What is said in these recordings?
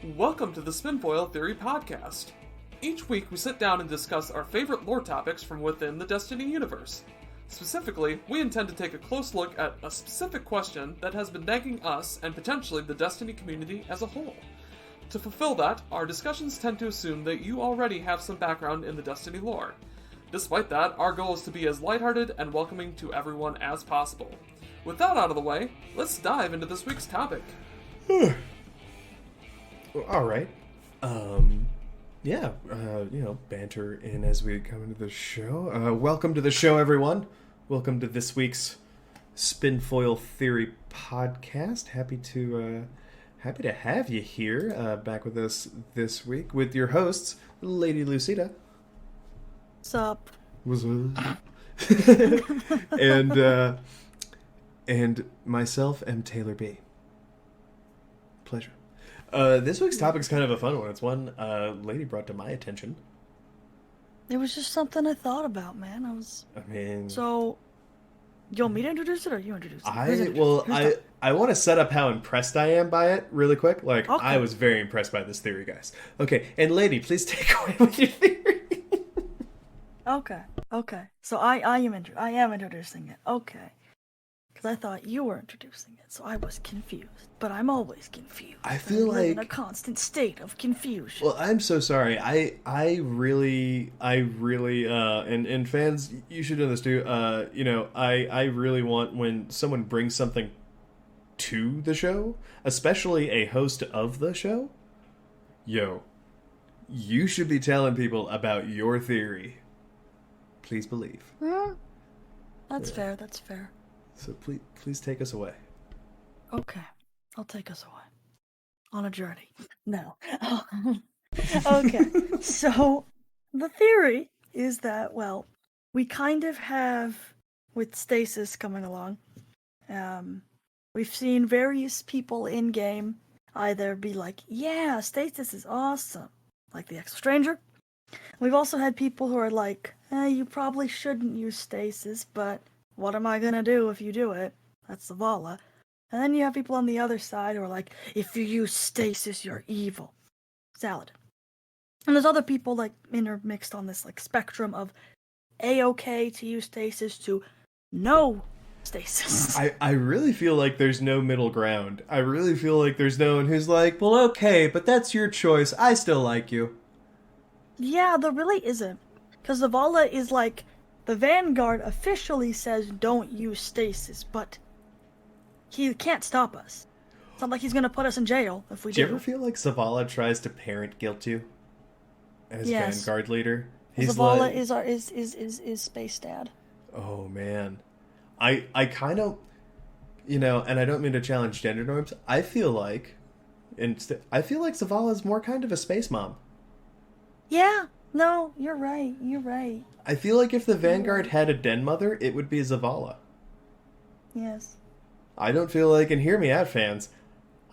Welcome to the Spinfoil Theory Podcast. Each week we sit down and discuss our favorite lore topics from within the Destiny universe. Specifically, we intend to take a close look at a specific question that has been nagging us and potentially the Destiny community as a whole. To fulfill that, our discussions tend to assume that you already have some background in the Destiny lore. Despite that, our goal is to be as lighthearted and welcoming to everyone as possible. With that out of the way, let's dive into this week's topic. All right. Banter in as we come into the show. Welcome to the show, everyone. Welcome to this week's Spinfoil Theory Podcast. Happy to have you here, back with us this week with your hosts, LadyLucida. What's up? What's up? and myself am Taylor-B. Pleasure. This week's topic is kind of a fun one. It's one Lady brought to my attention. It was just something I thought about, man. So, you want me to introduce it or you introduce it? I want to set up how impressed I am by it really quick. Okay. I was very impressed by this theory, guys. Okay, and Lady, please take away with your theory. Okay. So I am introducing it. Okay. Because I thought you were introducing it, so I was confused. But I'm always confused. I feel like in a constant state of confusion. Well, I'm so sorry. I really, and fans, you should know this too. I really want when someone brings something to the show, especially a host of the show. You should be telling people about your theory. Please believe. That's fair. So please take us away. Okay, I'll take us away. On a journey. No. Okay, so the theory is that, well, we kind of have, with stasis coming along, we've seen various people in-game either be like, yeah, stasis is awesome, like the Exo Stranger. We've also had people who are like, you probably shouldn't use stasis, but what am I gonna do if you do it? That's Zavala. And then you have people on the other side who are like, if you use stasis, you're evil. Saladin. And there's other people like intermixed on this like spectrum of A-okay to use stasis to no stasis. I really feel like there's no middle ground. I really feel like there's no one who's like, well, okay, but that's your choice. I still like you. Yeah, there really isn't. Because Zavala is like, the Vanguard officially says don't use stasis, but he can't stop us. It's not like he's going to put us in jail if we do. Do you ever feel like Zavala tries to parent guilt you as Vanguard leader? Zavala like, is Space Dad. Oh man, I kind of, and I don't mean to challenge gender norms. I feel like Zavala is more kind of a space mom. Yeah. No, you're right. I feel like if the Vanguard had a den mother, it would be Zavala. Yes. I don't feel like, and hear me out, fans,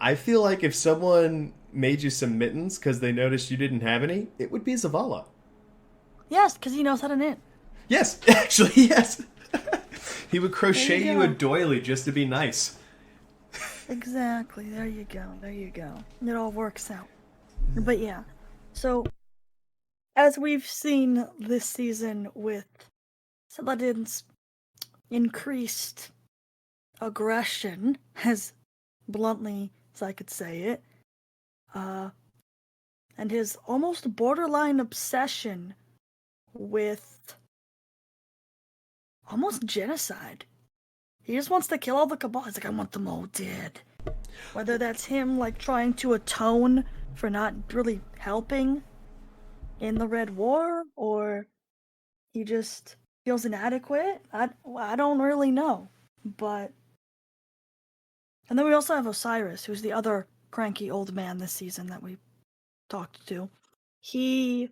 I feel like if someone made you some mittens because they noticed you didn't have any, it would be Zavala. Yes, because he knows how to knit. Yes, actually, yes. He would crochet you a doily just to be nice. Exactly. There you go. It all works out. But yeah, so as we've seen this season with Saladin's increased aggression, as bluntly as I could say it, and his almost borderline obsession with almost genocide. He just wants to kill all the Cabal. He's like, I want them all dead. Whether that's him like trying to atone for not really helping in the Red War, or he just feels inadequate. I don't really know. But and then we also have Osiris, who's the other cranky old man this season that we talked to. He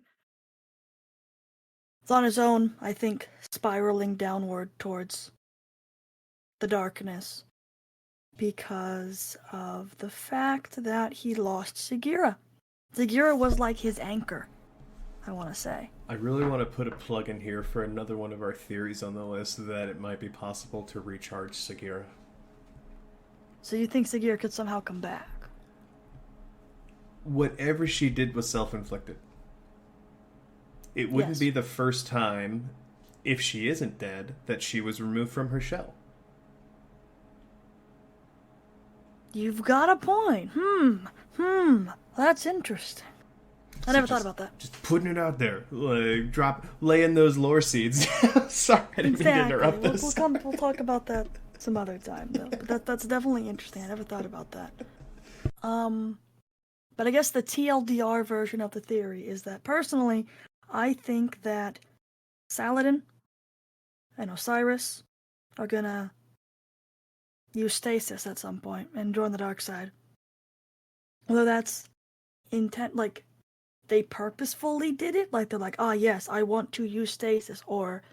is on his own, I think, spiraling downward towards the darkness because of the fact that he lost Sagira. Sagira was like his anchor, I want to say. I really want to put a plug in here for another one of our theories on the list that it might be possible to recharge Sagira. So you think Sagira could somehow come back? whatever she did was self-inflicted. It wouldn't Yes. be the first time, if she isn't dead, that she was removed from her shell. You've got a point. That's interesting. I never thought about that. Just putting it out there. Like, laying those lore seeds. Sorry, I didn't mean to interrupt this. We'll talk about that some other time, though. But that's definitely interesting. I never thought about that. But I guess the TLDR version of the theory is that, personally, I think that Saladin and Osiris are gonna use stasis at some point and join the dark side. Whether that's intent, like, they purposefully did it, like they're like, ah, yes, I want to use stasis, or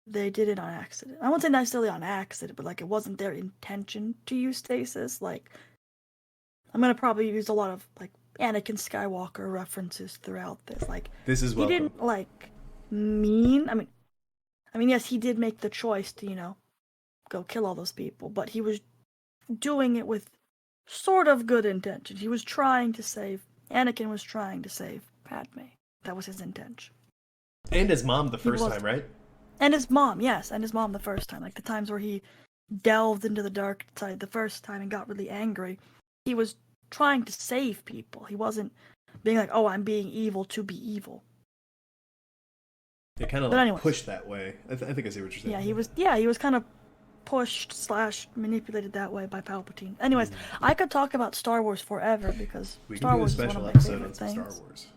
they did it on accident. I won't say necessarily on accident, but like it wasn't their intention to use stasis. Like, I'm gonna probably use a lot of like Anakin Skywalker references throughout this. Like, This is he welcome. didn't like mean. I mean, yes, he did make the choice to go kill all those people, but he was doing it with sort of good intention. He was trying to save. Anakin was trying to save Padme. That was his intention. And his mom the first time, right? And his mom, yes, and his mom the first time. Like the times where he delved into the dark side the first time and got really angry. He was trying to save people. He wasn't being like, oh, I'm being evil to be evil. It kind of like pushed that way. I think I see what you're saying. He was kind of pushed / manipulated that way by Palpatine. Anyways, I could talk about Star Wars forever because Star Wars is one of my favorite things. Star Wars.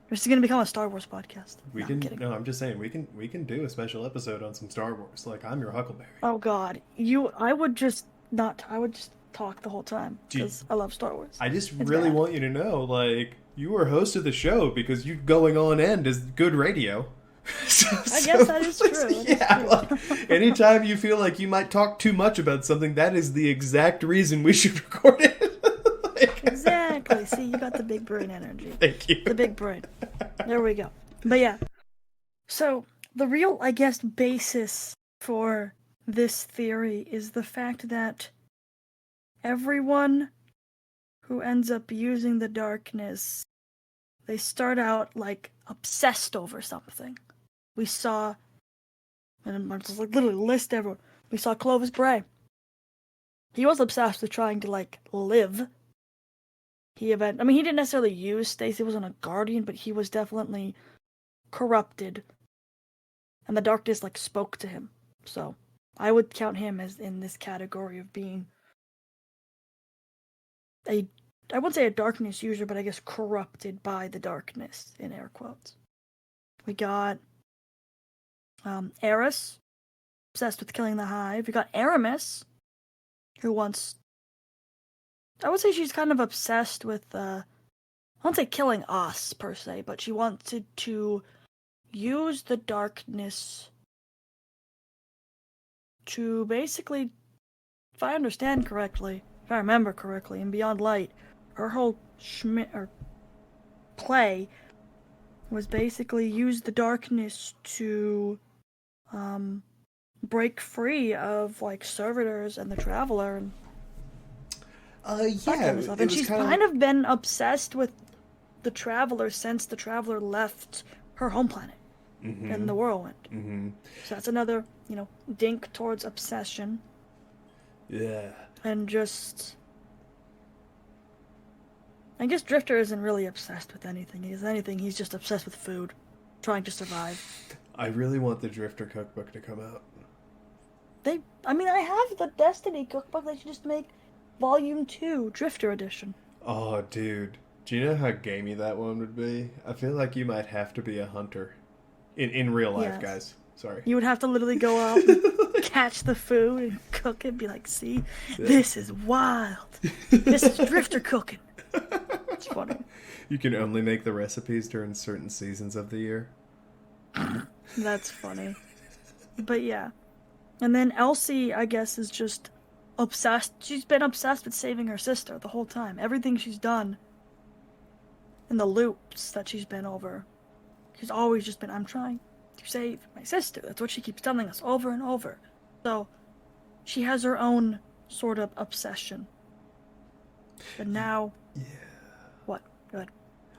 This is going to become a Star Wars podcast. I'm kidding. No, I'm just saying we can do a special episode on some Star Wars. Like, I'm your Huckleberry. Oh God, I would just talk the whole time because I love Star Wars. I just really want you to know, like, you were host of the show because you going on end is good radio. I guess that is true. Like, anytime you feel like you might talk too much about something, that is the exact reason we should record it. Exactly. See, you got the big brain energy. Thank you. The big brain. There we go. But yeah. So, the real, I guess, basis for this theory is the fact that everyone who ends up using the darkness, they start out, like, obsessed over something. We saw, and I'm just like literally list everyone. We saw Clovis Bray. He was obsessed with trying to like live. He didn't necessarily use stasis. He wasn't a guardian, but he was definitely corrupted, and the darkness like spoke to him. So I would count him as in this category of being I wouldn't say a darkness user, but I guess corrupted by the darkness in air quotes. We got Eris, obsessed with killing the Hive. We got Aramis, who wants... I would say she's kind of obsessed with, I won't say killing us, per se, but she wanted to use the darkness to basically, if I understand correctly, if I remember correctly, in Beyond Light, her whole play was basically use the darkness to break free of like servitors and the Traveler and that kind of stuff. And she's kind of been obsessed with the Traveler since the Traveler left her home planet in the Whirlwind. So that's another, dink towards obsession. Yeah. And just... I guess Drifter isn't really obsessed with anything. He's just obsessed with food, trying to survive. I really want the Drifter cookbook to come out. I have the Destiny cookbook. They should just make Volume 2, Drifter Edition. Oh, dude. Do you know how gamey that one would be? I feel like you might have to be a hunter. In real life, guys. Sorry. You would have to literally go out and catch the food and cook it. Be like, see, this is wild. This is Drifter cooking. It's funny. You can only make the recipes during certain seasons of the year. That's funny. But yeah. And then Elsie, I guess, is just obsessed. She's been obsessed with saving her sister the whole time. Everything she's done in the loops that she's been over, she's always just been, I'm trying to save my sister. That's what she keeps telling us over and over. So she has her own sort of obsession. But now... Yeah. Good.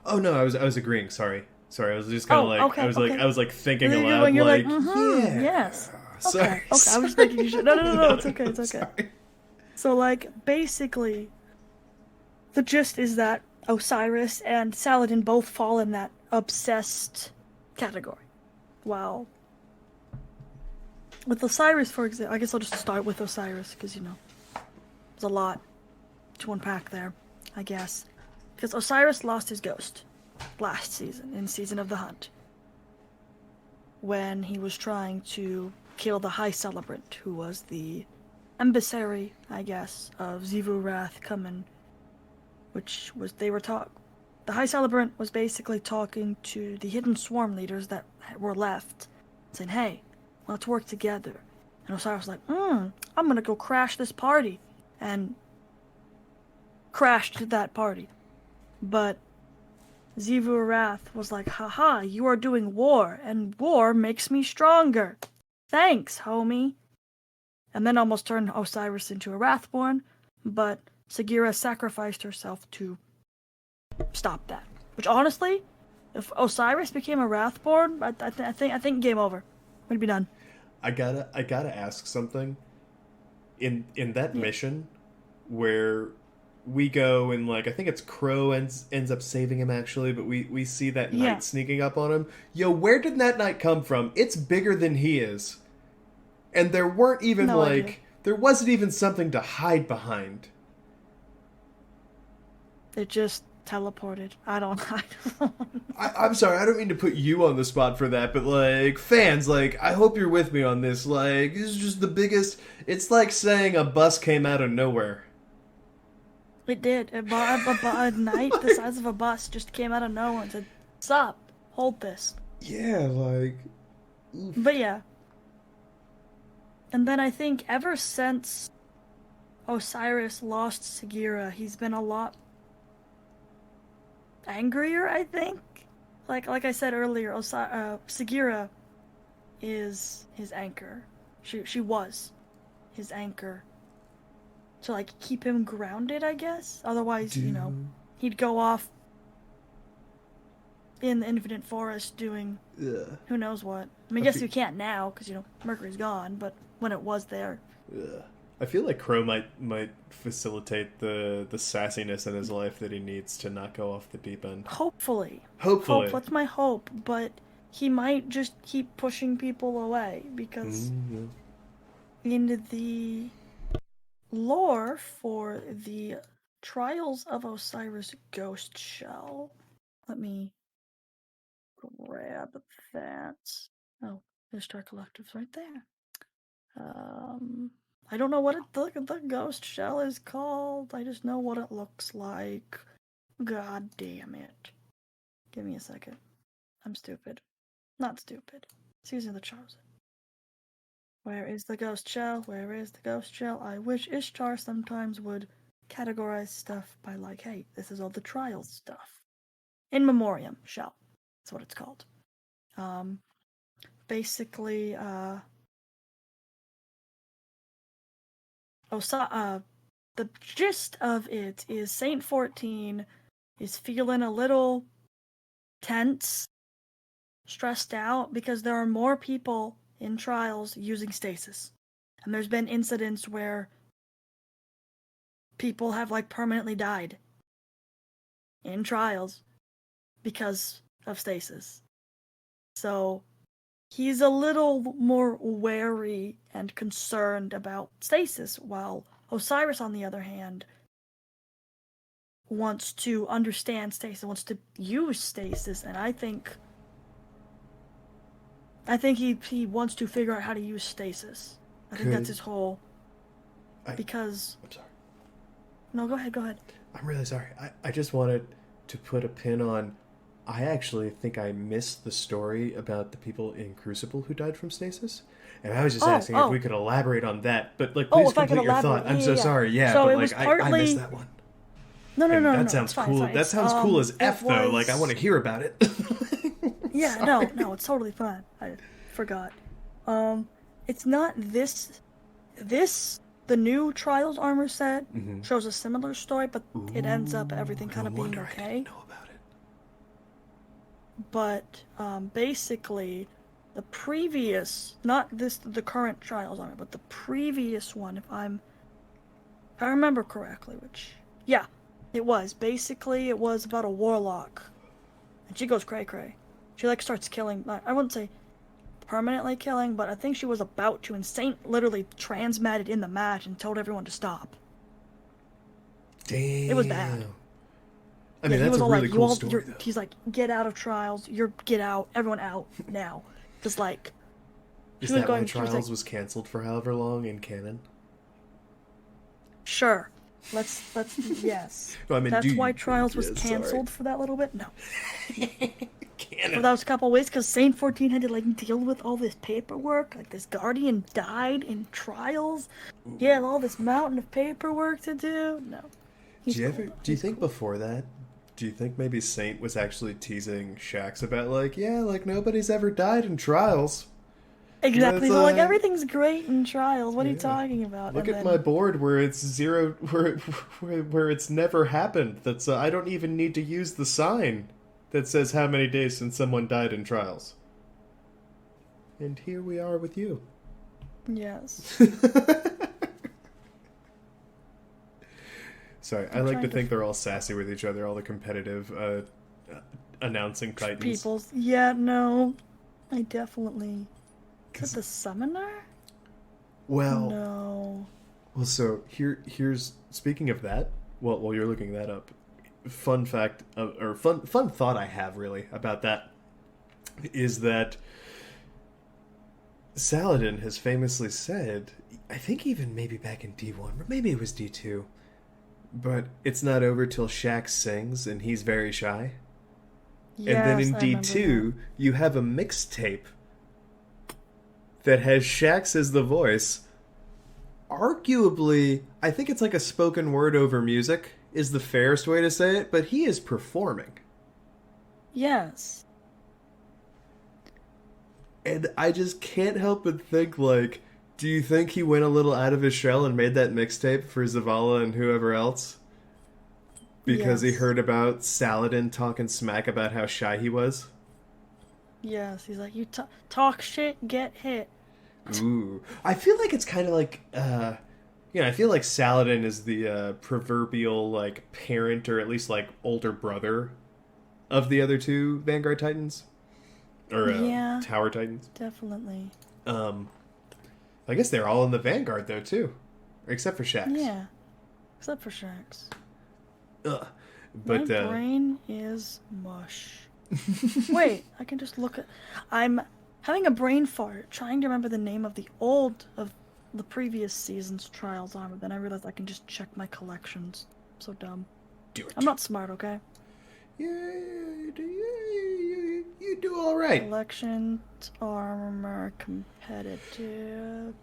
Oh no, I was agreeing. Sorry. I was just kind of okay, I was okay. like thinking You're aloud. you're like, mm-hmm, yeah. yes. Sorry. Okay. I was thinking you should. No. It's okay. It's okay. Sorry. So, like, basically, the gist is that Osiris and Saladin both fall in that obsessed category. While with Osiris, for example, I guess I'll just start with Osiris because, there's a lot to unpack there, I guess. Because Osiris lost his ghost last season, in Season of the Hunt, when he was trying to kill the High Celebrant, who was the emissary, I guess, of Xivu Wrath coming, which was, the High Celebrant was basically talking to the hidden swarm leaders that were left, saying, hey, let's work together. And Osiris was like, I'm gonna go crash this party, and crashed that party. But Xivu Wrath was like, haha, you are doing war, and war makes me stronger. Thanks, homie. And then almost turned Osiris into a Wrathborn, but Sagira sacrificed herself to stop that. Which, honestly, if Osiris became a Wrathborn, I think game over. We'd be done. I gotta ask something. In that mission, where we go and I think it's Crow ends up saving him actually, but we see that knight sneaking up on him. Yo, where did that knight come from? It's bigger than he is, and there weren't even there wasn't even something to hide behind. It just teleported. I'm sorry, I don't mean to put you on the spot for that, but fans, I hope you're with me on this. This is just the biggest. It's like saying a bus came out of nowhere. It did. A knight the size of a bus just came out of nowhere and said, "Sup, hold this." Yeah, oof. But yeah. And then I think ever since Osiris lost Sagira, he's been a lot angrier, I think. Like I said earlier, Sagira is his anchor. She was his anchor. To keep him grounded, I guess. Otherwise, he'd go off in the Infinite Forest doing who knows what. I mean, I guess you can't now because Mercury's gone. But when it was there, I feel like Crow might facilitate the sassiness in his life that he needs to not go off the deep end. Hopefully. That's my hope. But he might just keep pushing people away because in the lore for the Trials of Osiris Ghost Shell. Let me grab that. Oh, there's Star Collectives right there. I don't know what the ghost shell is called. I just know what it looks like. God damn it. Give me a second. I'm stupid. Not stupid. Season of the Chosen. Where is the ghost shell? Where is the ghost shell? I wish Ishtar sometimes would categorize stuff by hey, this is all the trials stuff. In Memoriam shell. That's what it's called. Basically, the gist of it is Saint 14 is feeling a little tense, stressed out, because there are more people in trials using stasis. And there's been incidents where people have permanently died in trials because of stasis. So he's a little more wary and concerned about stasis, while Osiris, on the other hand, wants to understand stasis, wants to use stasis, and I think he wants to figure out how to use stasis. I think that's his whole... Because... I'm sorry. No, go ahead. I'm really sorry. I just wanted to put a pin on... I actually think I missed the story about the people in Crucible who died from stasis. And I was just asking if we could elaborate on that. But, please complete your thought. I'm so sorry. Yeah, so but, it was partly... I missed that one. No. That sounds cool. Fine. That sounds cool as F, though. I want to hear about it. Yeah, no, it's totally fine. I forgot. It's not this the new Trials armor set Mhm. shows a similar story, but it ends up everything kind of being I okay. didn't know about it. But basically, the previous, not the current Trials armor, but the previous one, if I remember correctly, yeah, it was. Basically, it was about a warlock. And she goes cray-cray. She, like, starts killing, I wouldn't say permanently killing, but I think she was about to, and Saint literally transmatted in the match and told everyone to stop. Damn. It was bad. I mean, he that's was a all really like, cool story, though. he's like, get out of Trials, get out, everyone out, now. Just like... Is that why Trials was cancelled for however long in canon? Sure. Let's yes. No, I mean, that's why Trials was cancelled for that little bit? No. Canon. For those couple weeks, because Saint 14 had to, like, deal with all this paperwork. Like, this Guardian died in Trials. He had all this mountain of paperwork to do. No. Do you think before that, do you think maybe Saint was actually teasing Shax about, like, yeah, like, nobody's ever died in Trials? Exactly. So, like, everything's great in Trials. What are you talking about? Look at my board where it's zero, where it's never happened. That's I don't even need to use the sign that says how many days since someone died in Trials. And here we are with you. Yes. Sorry, I like to think they're all sassy with each other, all the competitive announcing titans. People's... Yeah, no. I definitely... Is it the Summoner? Well... No. Well, so here's... Speaking of that, while you're looking that up, fun fact, or fun thought I have, really, about that, is that Saladin has famously said, I think even maybe back in D1, or maybe it was D2, but it's not over till Shax sings, and he's very shy. Yes, and then in D2, you have a mixtape that has Shax as the voice. Arguably, I think it's like a spoken word over music is the fairest way to say it, but he is performing. Yes. And I just can't help but think, like, do you think he went a little out of his shell and made that mixtape for Zavala and whoever else? Because he heard about Saladin talking smack about how shy he was? Yes, he's like, you talk shit, get hit. Ooh. I feel like it's kind of like, I feel like Saladin is the proverbial, like, parent, or at least, like, older brother of the other two Vanguard Titans. Or Tower Titans. Definitely. I guess they're all in the Vanguard, though, too. Except for Shax. Yeah. Except for Shax. Ugh. But, my brain is mush. Wait, I can just look at... I'm having a brain fart, trying to remember the name of the previous season's Trials armor. Then I realized I can just check my collections. So dumb. Do it. I'm not smart, okay? Yeah, you do all right. Collection armor competitive.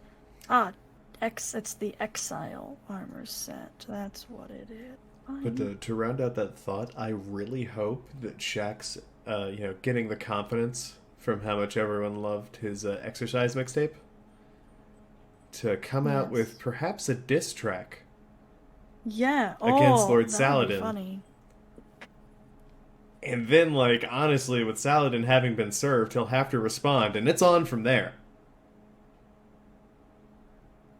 It's the Exile armor set. That's what it is. But to round out that thought, I really hope that Shax, getting the confidence from how much everyone loved his exercise mixtape, to come out with perhaps a diss track. Yeah. Against Lord Saladin. Would be funny. And then, like, honestly, with Saladin having been served, he'll have to respond, and it's on from there.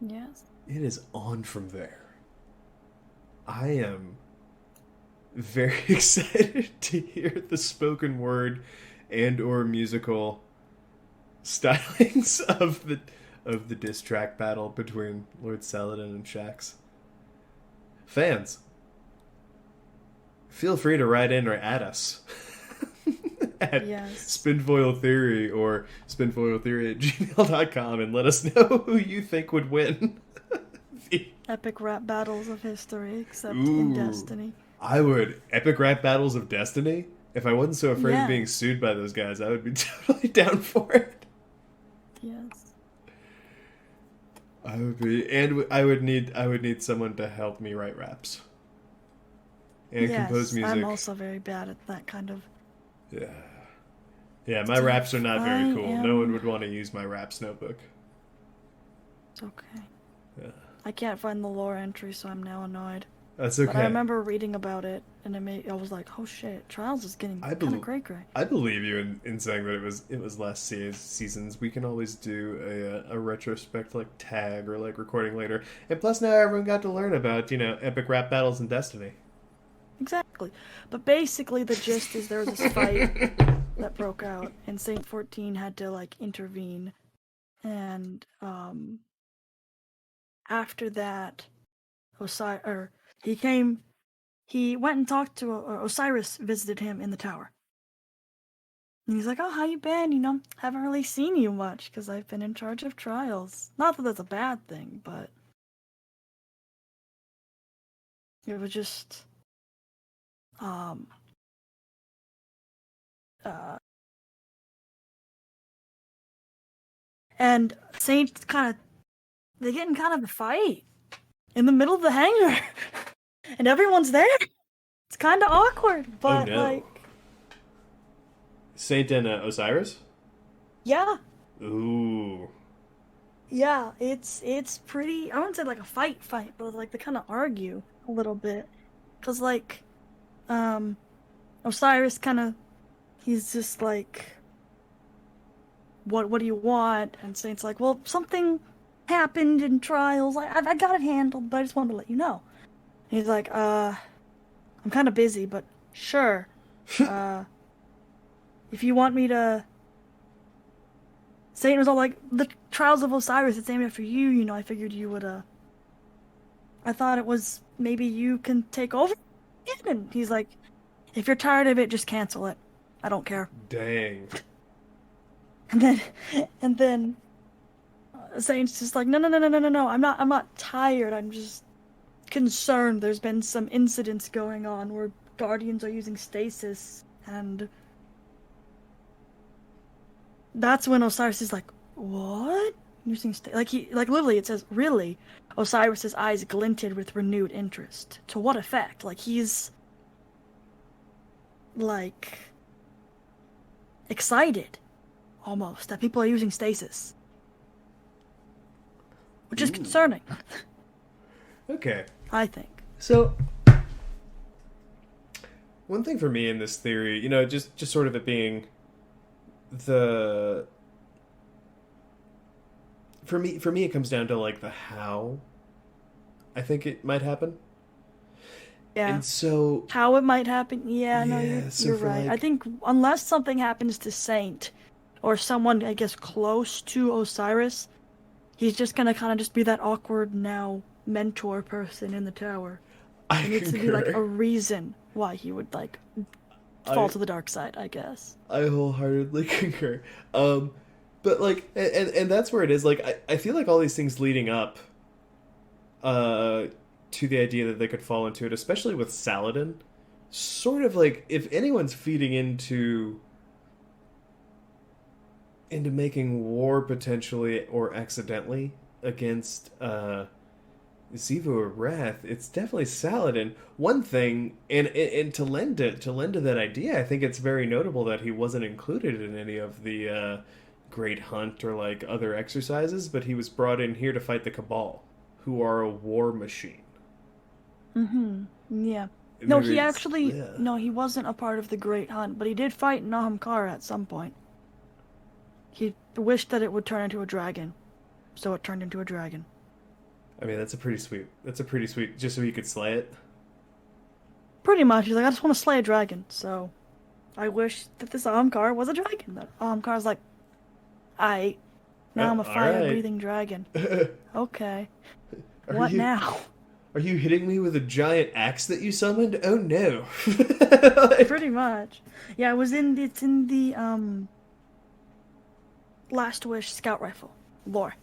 Yes. It is on from there. I am very excited to hear the spoken word and or musical stylings of the diss track battle between Lord Saladin and Shax. Fans, feel free to write in or at us at Spinfoil Theory or spinfoiltheory@gmail.com and let us know who you think would win. Epic rap battles of history, except in Destiny. Epic rap battles of Destiny? If I wasn't so afraid of being sued by those guys, I would be totally down for it. Yes. I would be, and I would need someone to help me write raps. And compose music. I'm also very bad at that kind of... Yeah, my raps are not very cool. No one would want to use my raps notebook. It's okay. Yeah. I can't find the lore entry, so I'm now annoyed. That's okay. But I remember reading about it, and I was like, oh shit, Trials is getting kind of cray-cray. I believe you in saying that it was last seasons. We can always do a retrospect like tag or like recording later. And plus now everyone got to learn about, epic rap battles in Destiny. Exactly. But basically the gist is there was this fight that broke out, and Saint 14 had to like intervene. And after that, he went and talked to Osiris visited him in the tower. And he's like, oh, how you been? Haven't really seen you much because I've been in charge of Trials. Not that that's a bad thing, but it was just and Saint they get in kind of a fight in the middle of the hangar. And everyone's there. It's kind of awkward, but like... Saint and Osiris? Yeah. Ooh. Yeah, it's pretty... I wouldn't say like a fight, but like they kind of argue a little bit. Because like, Osiris he's just like, what do you want? And Saint's like, well, something happened in Trials. I got it handled, but I just wanted to let you know. He's like, I'm kind of busy, but sure. If you want me to... Satan was all like, the Trials of Osiris, it's named after you, I figured you would, I thought it was, maybe you can take over? And he's like, if you're tired of it, just cancel it. I don't care. Dang. And then Satan's just like, no, I'm not tired, I'm just concerned. There's been some incidents going on where Guardians are using stasis, and that's when Osiris is like, what? Using stasis? Like literally it says, really? Osiris's eyes glinted with renewed interest. To what effect? Like he's like excited almost that people are using stasis. Which is concerning. Okay. I think. So, one thing for me in this theory, just sort of it being for me it comes down to like the how I think it might happen. Yeah. And so how it might happen? Yeah, no, you're right. like, I think unless something happens to Saint or someone, I guess, close to Osiris, he's just gonna kind of just be that awkward now mentor person in the tower. There needs to be like a reason why he would like fall to the dark side, I guess. I wholeheartedly concur. But like, and that's where it is. Like, I feel like all these things leading up to the idea that they could fall into it, especially with Saladin, sort of like if anyone's feeding into making war potentially or accidentally against Xivu or Wrath, it's definitely Saladin. One thing, and to lend to that idea, I think it's very notable that he wasn't included in any of the Great Hunt or like other exercises, but he was brought in here to fight the Cabal, who are a war machine. Yeah. No, he wasn't a part of the Great Hunt, but he did fight Nahamkara at some point. He wished that it would turn into a dragon, so it turned into a dragon. I mean, that's a pretty sweet, just so he could slay it? Pretty much. He's like, I just want to slay a dragon, so I wish that this Ahamkar was a dragon. That Ahamkar's like, now I'm a fire-breathing dragon. Okay. What now? Are you hitting me with a giant axe that you summoned? Oh no. Pretty much. Yeah, it's in the Last Wish scout rifle lore.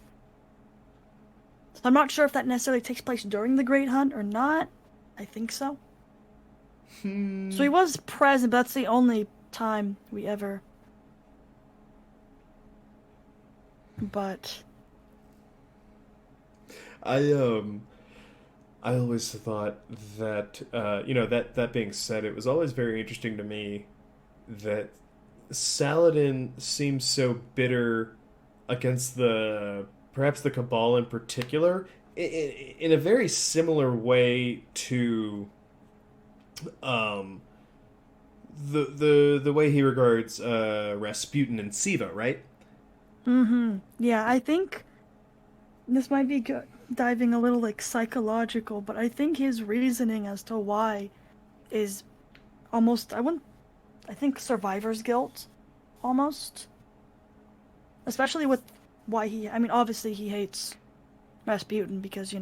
So I'm not sure if that necessarily takes place during the Great Hunt or not. I think so. So he was present, but that's the only time we ever... But... I always thought that, that being said, it was always very interesting to me that Saladin seems so bitter against perhaps the Cabal in particular, in a very similar way to the way he regards Rasputin and Siva, right? Mm-hmm. Yeah, I think this might be diving a little like psychological, but I think his reasoning as to why is almost I think survivor's guilt, almost. Especially with why obviously he hates Rasputin because,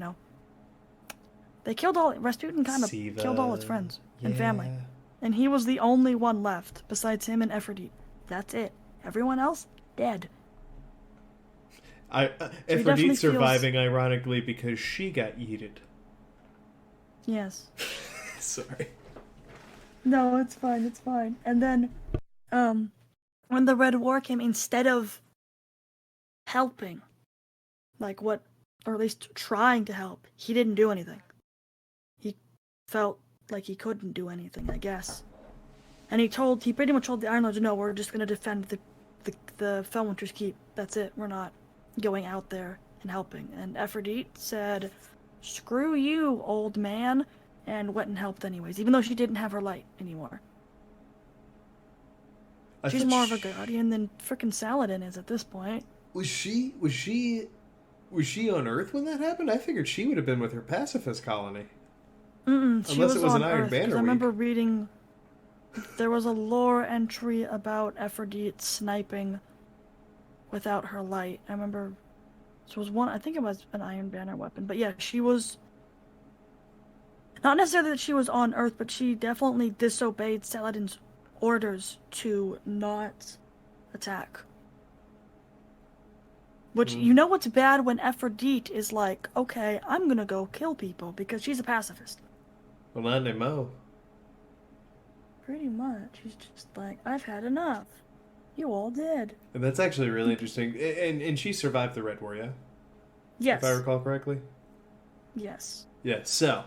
they killed Rasputin kind of Siva, killed all his friends and family. yeah. And he was the only one left, besides him and Aphrodite. That's it. Everyone else, dead. Aphrodite surviving, ironically, because she got yeeted. Yes. Sorry. No, it's fine. And then, when the Red War came, instead of helping, or at least trying to help, he didn't do anything. He felt like he couldn't do anything, I guess. And he pretty much told the Iron Lords, no, we're just gonna defend the Felwinter's Keep. That's it. We're not going out there and helping. And Aphrodite said, screw you, old man, and went and helped anyways, even though she didn't have her light anymore. She's more of a guardian than frickin' Saladin is at this point. Was she on Earth when that happened? I figured she would have been with her pacifist colony. Unless it was on an Iron Earth, Banner I remember reading there was a lore entry about Aphrodite sniping without her light. I remember I think it was an Iron Banner weapon. But yeah, she was not necessarily that she was on Earth, but she definitely disobeyed Saladin's orders to not attack. Which, what's bad when Aphrodite is like, okay, I'm gonna go kill people because she's a pacifist. Well, not anymore. Pretty much. She's just like, I've had enough. You all did. And that's actually really interesting. And she survived the Red War, yeah? Yes. If I recall correctly? Yes. Yeah, so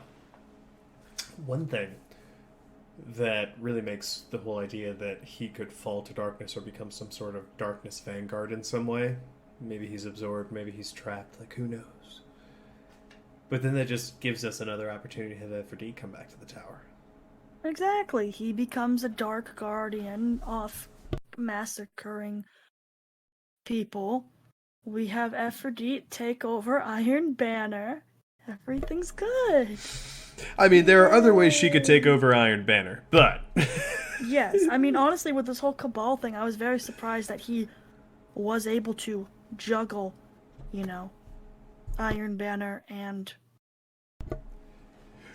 one thing that really makes the whole idea that he could fall to darkness or become some sort of darkness vanguard in some way. Maybe he's absorbed, maybe he's trapped, like who knows. But then that just gives us another opportunity to have Aphrodite come back to the tower. Exactly. He becomes a dark guardian off massacring people. We have Aphrodite take over Iron Banner. Everything's good. I mean, there are other ways she could take over Iron Banner, but... Yes, I mean, honestly, with this whole Cabal thing, I was very surprised that he was able to juggle, Iron Banner and...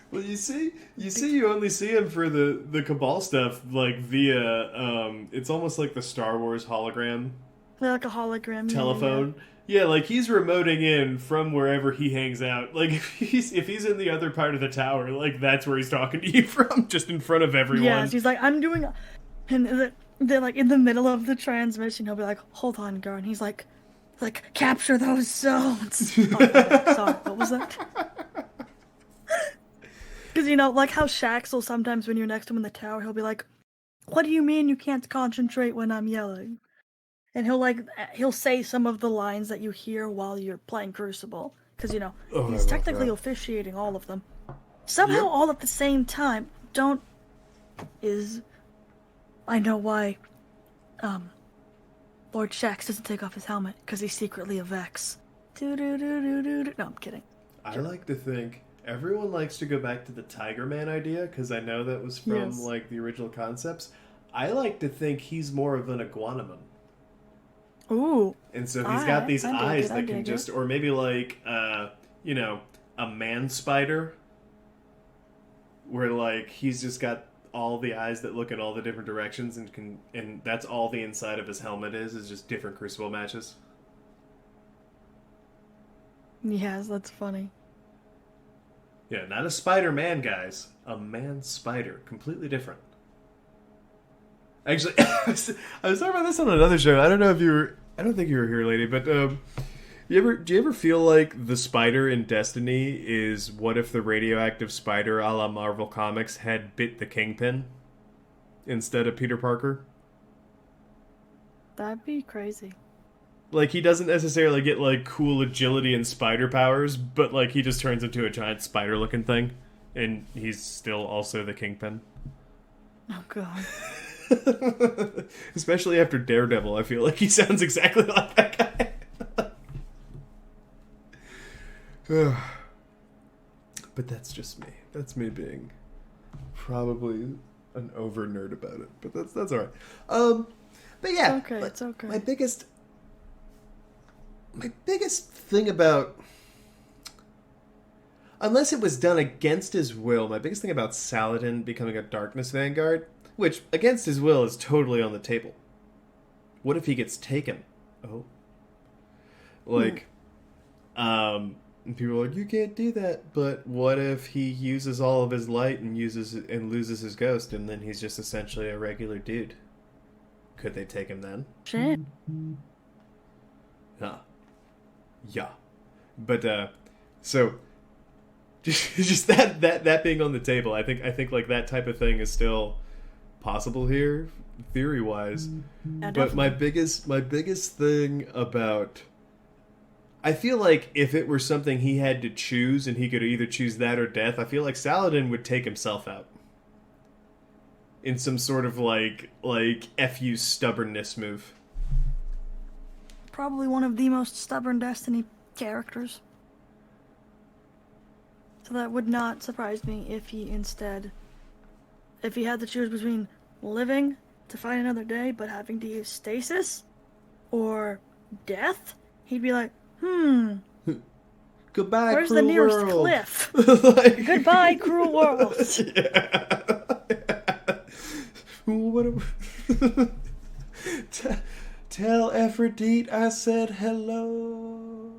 Well, you only see him for the Cabal stuff, like, via, it's almost like the Star Wars hologram. Like a hologram. Telephone. Yeah, like, he's remoting in from wherever he hangs out. Like, if he's in the other part of the tower, like, that's where he's talking to you from, just in front of everyone. Yes, he's like, I'm doing... And they're, like, in the middle of the transmission, he'll be like, hold on, Gar. And he's like, capture those zones. Oh, sorry, what was that? Because, like how Shaxel sometimes when you're next to him in the tower, he'll be like, what do you mean you can't concentrate when I'm yelling? And he'll say some of the lines that you hear while you're playing Crucible. Because, he's technically officiating all of them. Somehow all at the same time. I know why, Lord Shax doesn't take off his helmet. Because he's secretly a Vex. No, I'm kidding. I like to think... Everyone likes to go back to the Tiger Man idea, because I know that was from, the original concepts. I like to think he's more of an iguanaman. Ooh. And so he's got these eyes that can just... Or maybe a man spider. Where, he's just got all the eyes that look in all the different directions and that's all the inside of his helmet is just different Crucible matches. Yes, that's funny. Yeah, not a Spider-Man, guys. A man-spider. Completely different. Actually, I was talking about this on another show. I don't know if you were... I don't think you were here, lady, but do you ever feel like the spider in Destiny is what if the radioactive spider a la Marvel Comics had bit the Kingpin instead of Peter Parker? That'd be crazy. Like, he doesn't necessarily get, like, cool agility and spider powers, but, like, he just turns into a giant spider-looking thing. And he's still also the Kingpin. Oh, God. Especially after Daredevil, I feel like he sounds exactly like that guy. But that's just me. That's me being probably an over nerd about it. But that's all right. But yeah, It's okay. My biggest thing about, unless it was done against his will, my biggest thing about Saladin becoming a Darkness Vanguard, which against his will is totally on the table. What if he gets taken? Oh, like, and people are like, you can't do that. But what if he uses all of his light and loses his ghost, and then he's just essentially a regular dude? Could they take him then? Shit. Yeah. But so just that being on the table, I think like that type of thing is still possible here, theory wise. Yeah, but my biggest thing about, I feel like if it were something he had to choose and he could either choose that or death, I feel like Saladin would take himself out in some sort of like FU stubbornness move. Probably one of the most stubborn Destiny characters. So that would not surprise me if he had to choose between living to fight another day but having to use stasis or death, he'd be like, Goodbye, where's cruel the nearest world. cliff? Like, Goodbye, cruel world. Yeah. Tell Aphrodite I said hello.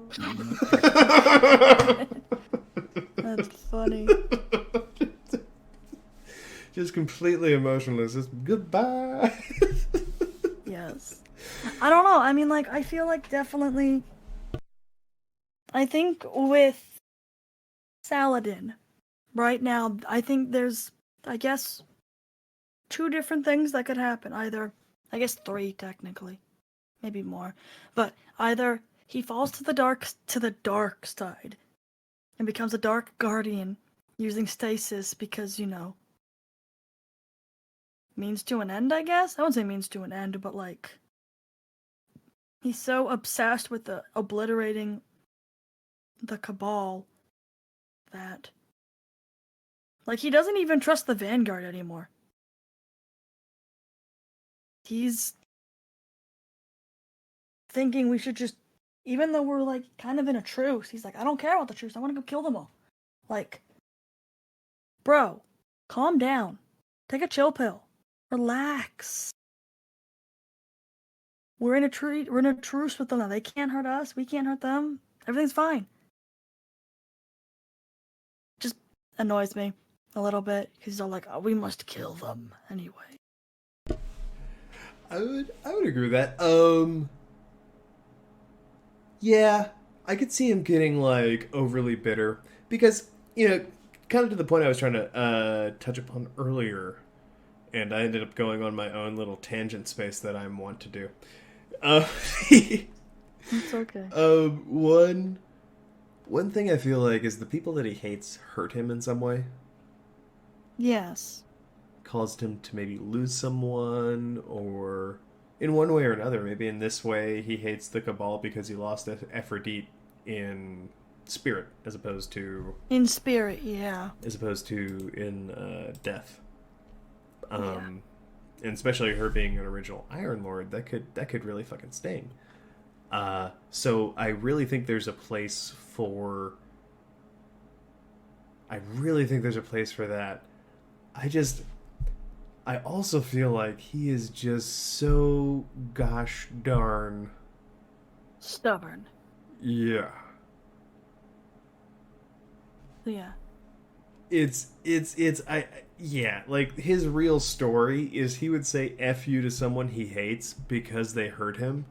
That's funny. Just completely emotionless. Just goodbye. Yes. I don't know. I mean, like, I feel like definitely, I think with Saladin right now, I think there's, I guess, two different things that could happen. Either, I guess three technically, maybe more, but either he falls to the dark side and becomes a dark guardian using stasis because, means to an end, I guess. I wouldn't say means to an end, but like, he's so obsessed with the obliterating the Cabal that, like, he doesn't even trust the Vanguard anymore. He's thinking we should just, even though we're like kind of in a truce, he's like, I don't care about the truce, I want to go kill them all. Like, bro, calm down. Take a chill pill. Relax. We're in a truce with them now. They can't hurt us, we can't hurt them. Everything's fine. Just annoys me a little bit because he's all like, oh, we must kill them anyway. I would agree with that. Yeah, I could see him getting like overly bitter because, kind of to the point I was trying to touch upon earlier, and I ended up going on my own little tangent space that I want to do. It's okay. One thing I feel like is the people that he hates hurt him in some way. Yes. Caused him to maybe lose someone, or in one way or another. Maybe in this way he hates the Cabal because he lost Aphrodite in spirit as opposed to... In spirit, yeah. As opposed to in death. Yeah. And especially her being an original Iron Lord, that could really fucking sting. So I really think there's a place for... that. I also feel like he is just so gosh darn... Stubborn. Yeah. Yeah. Yeah, like, his real story is he would say F you to someone he hates because they hurt him.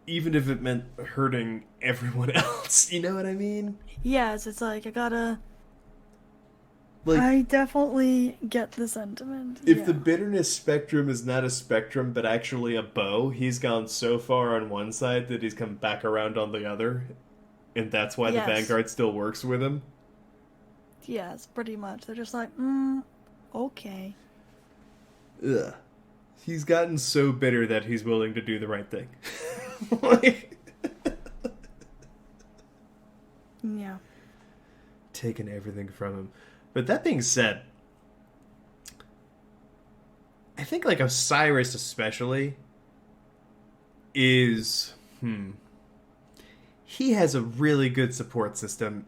Even if it meant hurting everyone else. You know what I mean? Yes, it's like, I gotta Like, I definitely get the sentiment. if the bitterness spectrum is not a spectrum but actually a bow, he's gone so far on one side that he's come back around on the other, and that's why the Yes. Vanguard still works with him. Yes, pretty much. They're just like, okay. Ugh. He's gotten so bitter that he's willing to do the right thing. Like, Yeah. taking everything from him. But that being said, I think like Osiris especially is he has a really good support system.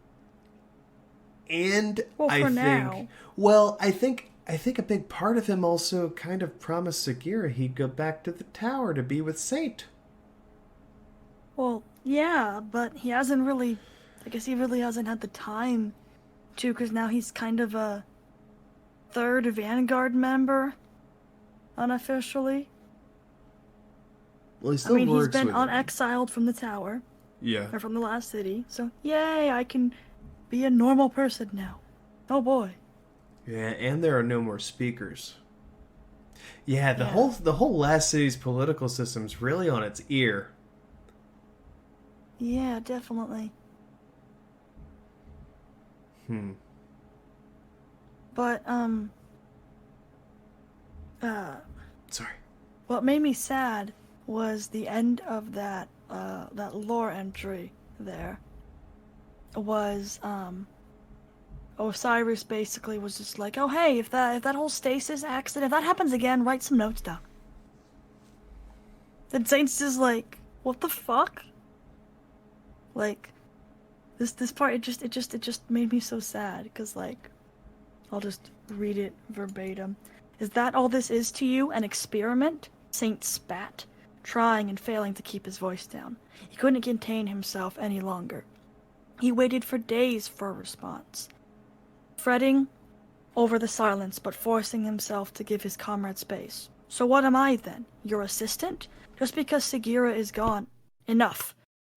And Well, I for think now. well, I think a big part of him also kind of promised Sagira he'd go back to the tower to be with Saint. Well, yeah, but he hasn't really... I guess he really hasn't had the time to, because now he's kind of a third Vanguard member, unofficially. Well, he still I mean, he's works been with him. unexiled from the tower, Yeah. or from the last city, so yay, I can be a normal person now. Oh boy. Yeah, and there are no more speakers. Yeah, the Yeah. whole last city's political system's really on its ear. Yeah, definitely. But, Sorry. what made me sad was the end of that lore entry there. Was, Osiris basically was just like, oh hey, if that whole stasis accident, if that happens again, write some notes down. Then Saint's just like, what the fuck? Like, this part, it just made me so sad, because, like, I'll just read it verbatim. Is that all this is to you? An experiment? Saint spat, trying and failing to keep his voice down. He couldn't contain himself any longer. He waited for days for a response, fretting over the silence, but forcing himself to give his comrade space. So what am I, then? Your assistant? Just because Sagira is gone. Enough,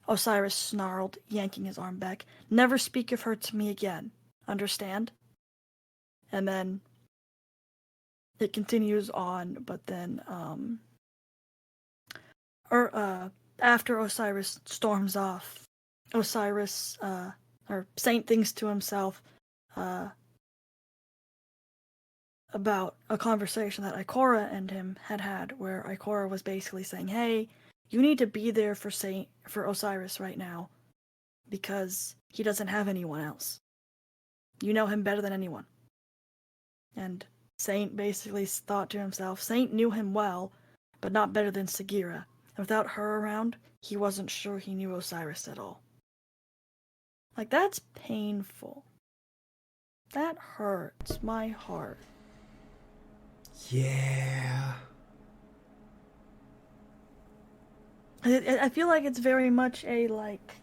Osiris snarled, yanking his arm back. Never speak of her to me again. Understand? And then it continues on, but then, after Osiris storms off, Saint thinks to himself, about a conversation that Ikora and him had, where Ikora was basically saying, hey, you need to be there for Osiris right now, because he doesn't have anyone else. You know him better than anyone. And Saint basically thought to himself, Saint knew him well, but not better than Sagira. And without her around, he wasn't sure he knew Osiris at all. Like, that's painful. That hurts my heart. Yeah. I feel like it's very much a, like,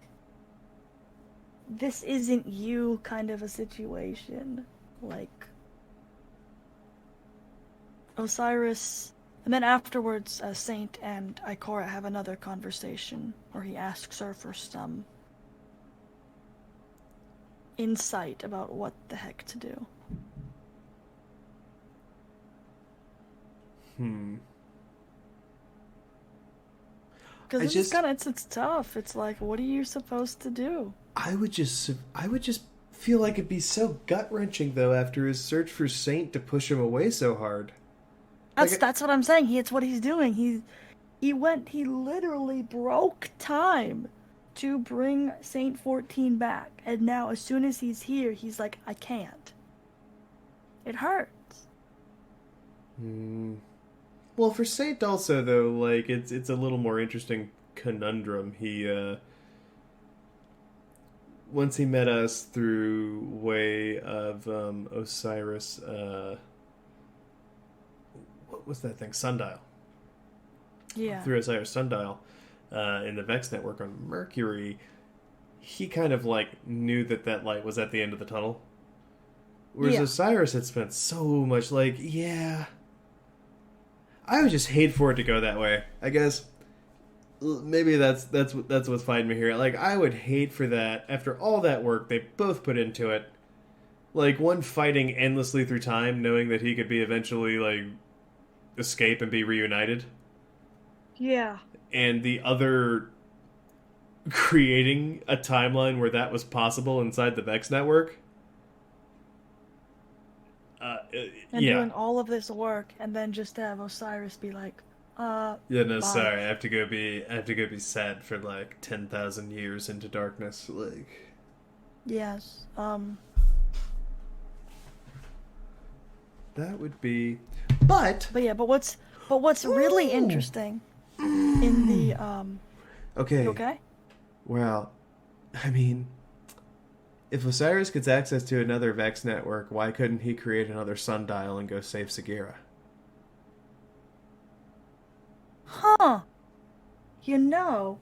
this isn't you kind of a situation. Like, Osiris... And then afterwards, Saint and Ikora have another conversation where he asks her for some insight about what the heck to do. Because it's tough. It's like, what are you supposed to do? I would just feel like it'd be so gut-wrenching, though, after his search for Saint to push him away so hard. That's what I'm saying. It's what he's doing. He literally broke time to bring Saint 14 back. And now, as soon as he's here, he's like, I can't. It hurts. Well, for Saint also, though, like, it's a little more interesting conundrum. He, once he met us through way of, Osiris, what was that thing? Sundial. Yeah. Through Osiris Sundial, in the Vex network on Mercury, he kind of, like, knew that light was at the end of the tunnel. Whereas Osiris had spent so much, like, yeah... I would just hate for it to go that way. I guess maybe that's what's finding me here. Like, I would hate for that, after all that work they both put into it, Like, one fighting endlessly through time, knowing that he could be eventually, like, escape and be reunited. Yeah. And the other creating a timeline where that was possible inside the Vex network. And doing all of this work, and then just have Osiris be like, Yeah, no, bye. sorry, I have to go be sad for like 10,000 years into darkness, like. Yes. That would be, but yeah, but what's really interesting in the okay. You okay? Well, I mean, if Osiris gets access to another Vex network, why couldn't he create another sundial and go save Sagira? Huh. You know.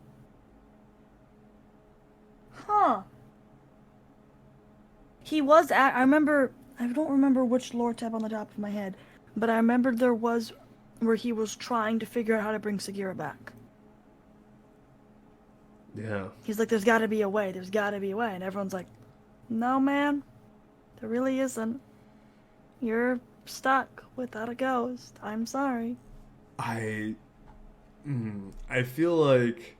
Huh. He was at, I don't remember which lore tab on the top of my head, but I remember there was where he was trying to figure out how to bring Sagira back. Yeah. He's like, there's gotta be a way, and everyone's like, no man, there really isn't. You're stuck without a ghost. I'm sorry. I feel like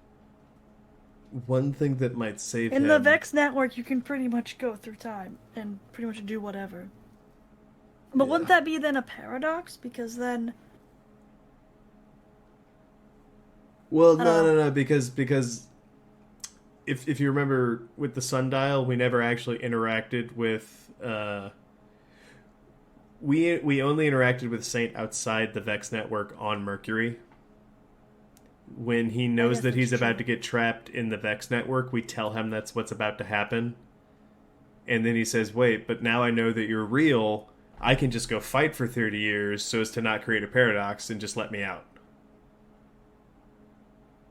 one thing that might save him... In the Vex network, you can pretty much go through time and pretty much do whatever. But wouldn't that be then a paradox? Because then... Well, no, because if you remember with the sundial, we never actually interacted with... We only interacted with Saint outside the Vex network on Mercury. When he knows that he's about to get trapped in the Vex network, we tell him that's what's about to happen. And then he says, wait, but now I know that you're real, I can just go fight for 30 years so as to not create a paradox and just let me out.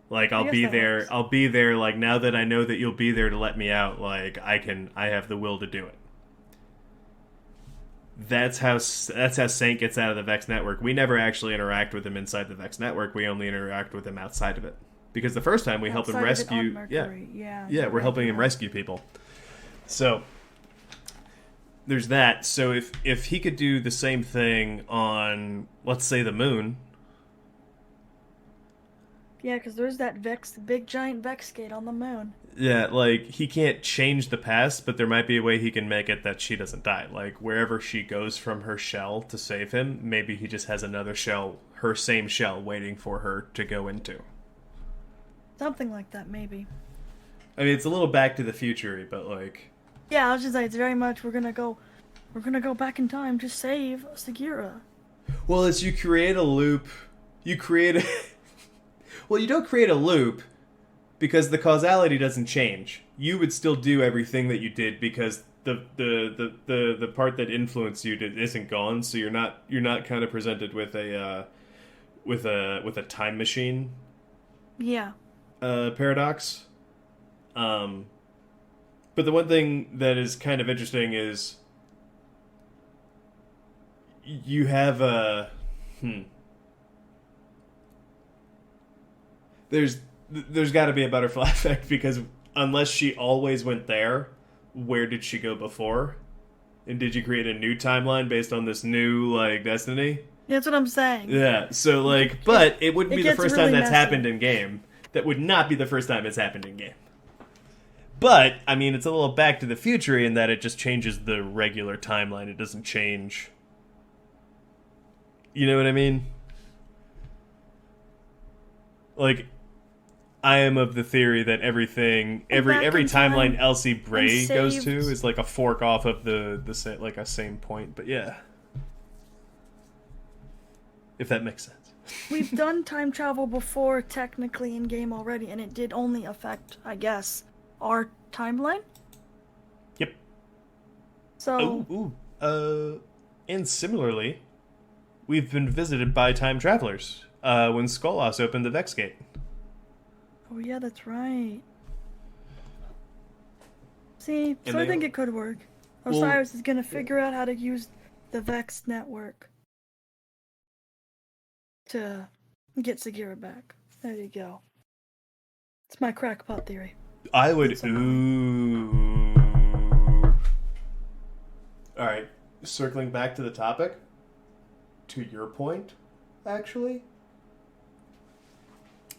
Like, I'll be there, like, now that I know that you'll be there to let me out, like, I have the will to do it. That's how Saint gets out of the Vex network. We never actually interact with him inside the Vex network. We only interact with him outside of it. Because the first time we help him rescue... Yeah, we're helping him rescue people. So, there's that. So if he could do the same thing on, let's say, the moon... Yeah, because there's that big giant Vex gate on the moon. Yeah, like, he can't change the past, but there might be a way he can make it that she doesn't die. Like, wherever she goes from her shell to save him, maybe he just has another shell, her same shell, waiting for her to go into. Something like that, maybe. I mean, it's a little Back to the Future-y, but, like... Yeah, I was just like, it's very much, we're gonna go back in time to save Sagira. Well, it's you create a loop... Well, you don't create a loop because the causality doesn't change. You would still do everything that you did because the part that influenced you isn't gone. So you're not kind of presented with a time machine. Yeah. Paradox. But the one thing that is kind of interesting is you have a There's got to be a butterfly effect because unless she always went there, where did she go before? And did you create a new timeline based on this new, like, destiny? That's what I'm saying. Yeah, so, like, but it wouldn't be the first really time that's messy. happened in game. That would not be the first time it's happened in game. But, I mean, it's a little Back to the Future in that it just changes the regular timeline. It doesn't change... You know what I mean? Like... I am of the theory that every timeline Elsie Bray goes to is like a fork off of the like a same point. But yeah, if that makes sense. We've done time travel before, technically in game already, and it did only affect, I guess, our timeline. Yep. So. And similarly, we've been visited by time travelers when Skolas opened the Vex Gate. Oh yeah, that's right. See, so I think it could work. Osiris is gonna figure out how to use the Vex network to get Sagira back. There you go. It's my crackpot theory. I would All right, circling back to the topic, to your point, actually,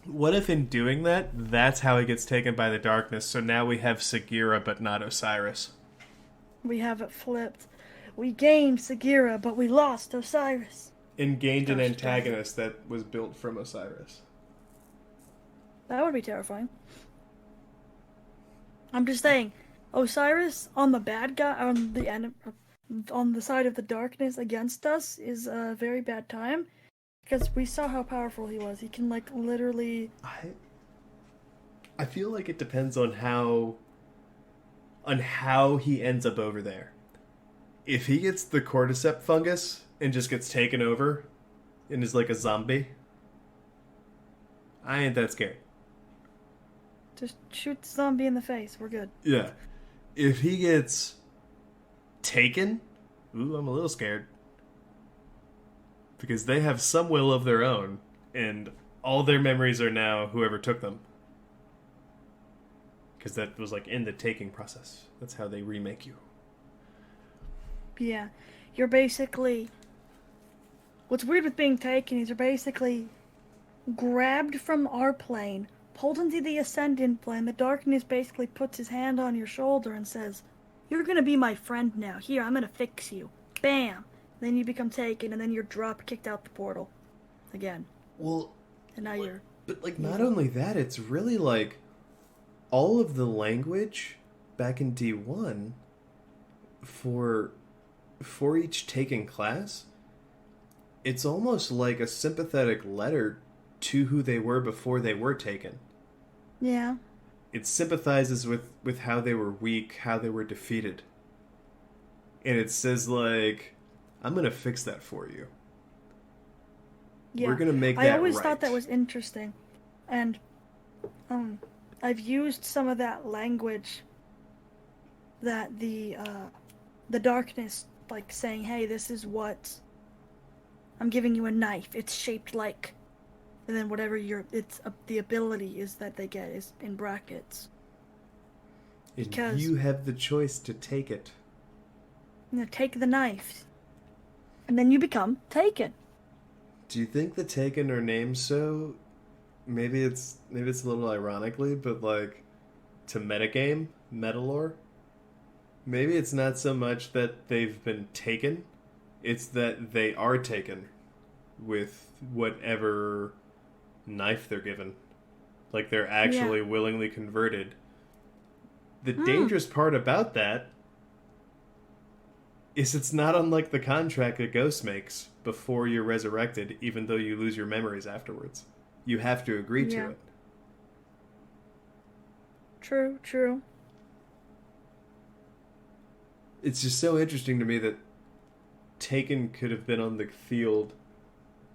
what if in doing that, that's how he gets taken by the darkness, so now we have Sagira but not Osiris? We have it flipped. We gained Sagira, but we lost Osiris. And gained an Gosh, antagonist that was built from Osiris. That would be terrifying. I'm just saying, Osiris on the bad guy, on the side of the darkness against us is a very bad time. Because we saw how powerful he was. He can, like, literally... I feel like it depends on how he ends up over there. If he gets the cordyceps fungus and just gets taken over and is like a zombie, I ain't that scared. Just shoot the zombie in the face. We're good. Yeah. If he gets taken, ooh, I'm a little scared. Because they have some will of their own, and all their memories are now whoever took them. Because that was like in the taking process. That's how they remake you. Yeah. You're basically... What's weird with being taken is you're basically grabbed from our plane, pulled into the Ascendant plane. The darkness basically puts his hand on your shoulder and says, "You're gonna be my friend now. Here, I'm gonna fix you." Bam! Then you become taken, and then you're drop kicked out the portal. Again. Well... And now you're... But, like, not only that, it's really, like, all of the language back in D1 for each taken class, it's almost like a sympathetic letter to who they were before they were taken. Yeah. It sympathizes with how they were weak, how they were defeated. And it says, like... I'm going to fix that for you. Yeah. We're going to make that I always right. thought that was interesting. And I've used some of that language that the darkness, like saying, "Hey, this is what I'm giving you a knife. It's shaped like," and then whatever the ability is that they get is in brackets. And Because you have the choice to take it. Take the knife. And then you become taken. Do you think the taken are named so? Maybe it's a little ironically, but like to metagame, metalore. Maybe it's not so much that they've been taken, it's that they are taken with whatever knife they're given. Like they're actually willingly converted. The dangerous part about that is it's not unlike the contract a ghost makes before you're resurrected, even though you lose your memories afterwards. You have to agree to it. True. It's just so interesting to me that Taken could have been on the field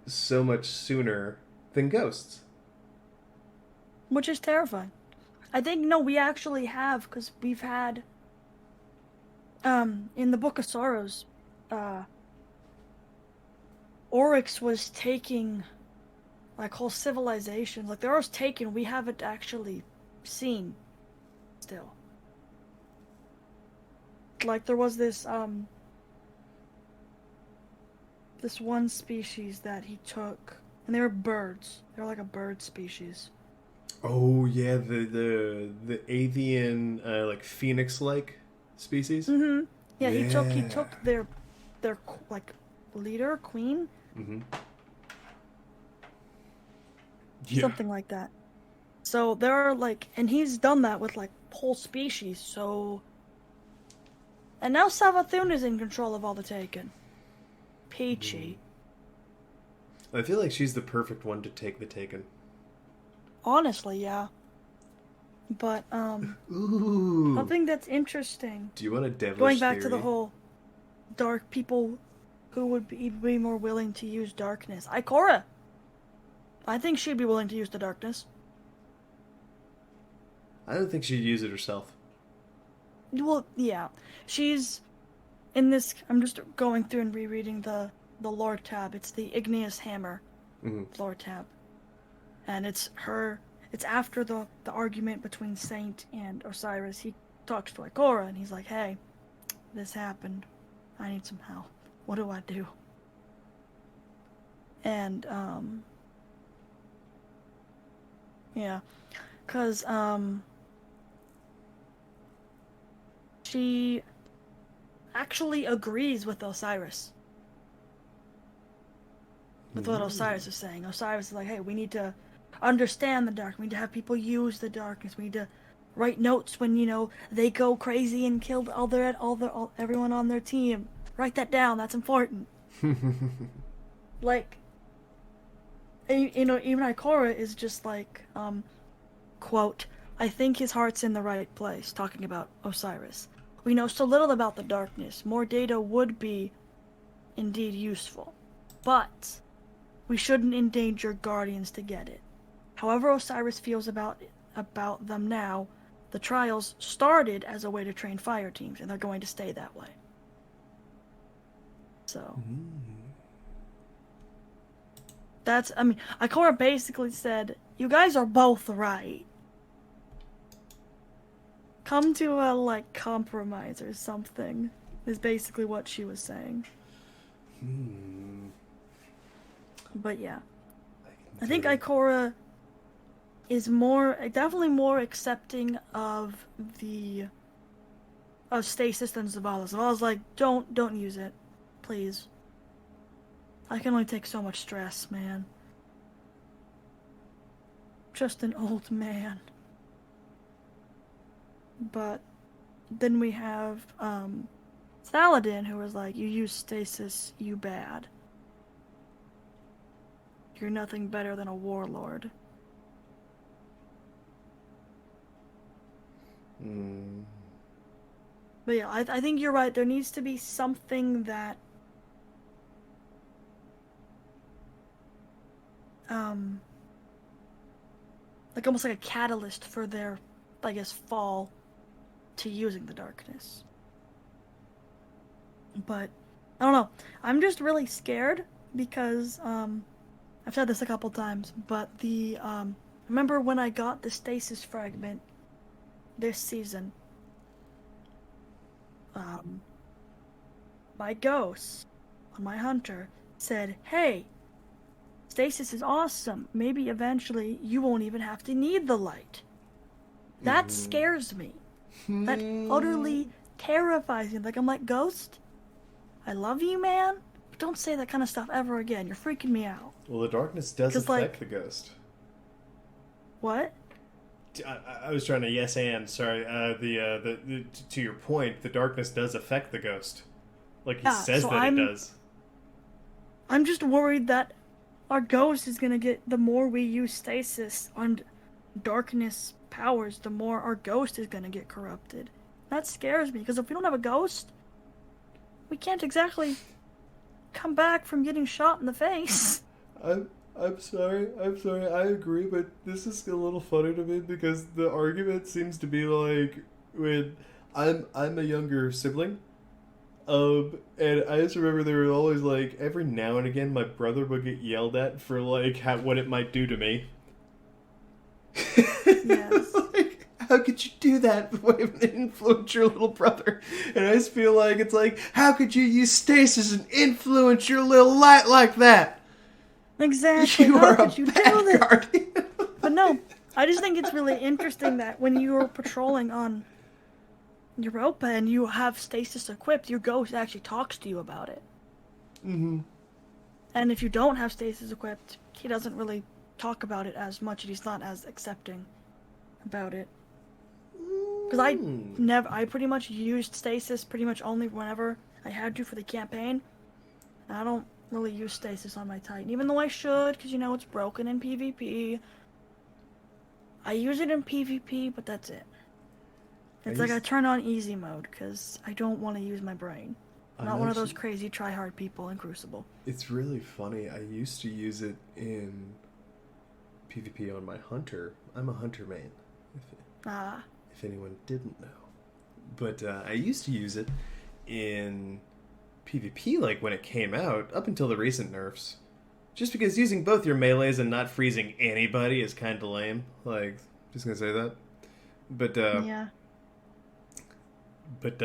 so much sooner than Ghosts. Which is terrifying. I think, we actually have, because we've had... in the Book of Sorrows, Oryx was taking, like, whole civilizations. Like, there was taken, we haven't actually seen still. Like, there was this one species that he took, and they were birds. They were like a bird species. Oh, yeah, the avian, like, phoenix-like species? Mm-hmm. Yeah, he took their like leader, queen. Mm-hmm. Yeah. Something like that. So there are like, and he's done that with like whole species. So, and now Savathun is in control of all the Taken. Peachy. I feel like she's the perfect one to take the Taken. Honestly, yeah. But Ooh. something that's interesting. Do you want a devilish Going back theory? to the whole dark people who would be more willing to use darkness. Ikora. I think she'd be willing to use the darkness. I don't think she'd use it herself. Well, yeah. She's in this. I'm just going through and rereading the lore tab. It's the Igneous Hammer lore tab. And it's her. It's after the argument between Saint and Osiris. He talks to Ikora and he's like, "Hey, this happened. I need some help. What do I do? And, yeah. 'Cause, she actually agrees with Osiris. With what Osiris is saying. Osiris is like, hey, we need to understand the dark. We need to have people use the darkness. We need to write notes when, they go crazy and kill everyone on their team. Write that down. That's important. Like, even Ikora is just like, quote, I think his heart's in the right place, talking about Osiris. We know so little about the darkness. More data would be indeed useful. But we shouldn't endanger Guardians to get it. However Osiris feels about them now, the trials started as a way to train fire teams, and they're going to stay that way. So... Ikora basically said, you guys are both right. Come to a, compromise or something, is basically what she was saying. But yeah. I think Ikora is definitely more accepting of Stasis than Zavala. Zavala's like, don't use it. Please. I can only take so much stress, man. Just an old man. But then we have Saladin, who was like, you use stasis, you bad. You're nothing better than a warlord. But yeah, I think you're right. There needs to be something that almost like a catalyst for their, I guess, fall to using the darkness. But I don't know. I'm just really scared because I've said this a couple times, but remember when I got the stasis fragment this season? My ghost on my hunter said, hey, stasis is awesome. Maybe eventually you won't even have to need the light. That scares me. That utterly terrifies me. I'm like, Ghost, I love you, man, but don't say that kind of stuff ever again. You're freaking me out. Well, the darkness does affect the ghost. What? I was trying to yes and, sorry. To your point, the darkness does affect the ghost. Like he says it does. I'm just worried that our ghost is going to get, the more we use stasis on darkness powers, the more our ghost is going to get corrupted. That scares me, because if we don't have a ghost, we can't exactly come back from getting shot in the face. I'm sorry, I agree, but this is a little funny to me because the argument seems to be like, when I'm a younger sibling, and I just remember they were always like, every now and again my brother would get yelled at for like what it might do to me. Yes. Like, how could you do that and influence your little brother? And I just feel like it's like, how could you use stasis and influence your little light like that? Exactly. How could you do that? But no, I just think it's really interesting that when you're patrolling on Europa and you have stasis equipped, your ghost actually talks to you about it. Mm-hmm. And if you don't have stasis equipped, he doesn't really talk about it as much, and he's not as accepting about it. Because I pretty much used stasis pretty much only whenever I had to for the campaign. And I don't really use stasis on my Titan, even though I should, because it's broken in PvP. I use it in PvP, but that's it. It's I turn on easy mode, because I don't want to use my brain. I'm not one of those crazy try-hard people in Crucible. It's really funny. I used to use it in PvP on my hunter. I'm a hunter main, if anyone didn't know. But I used to use it in PvP like when it came out, up until the recent nerfs. Just because using both your melees and not freezing anybody is kind of lame. Like, just gonna say that. But, yeah. But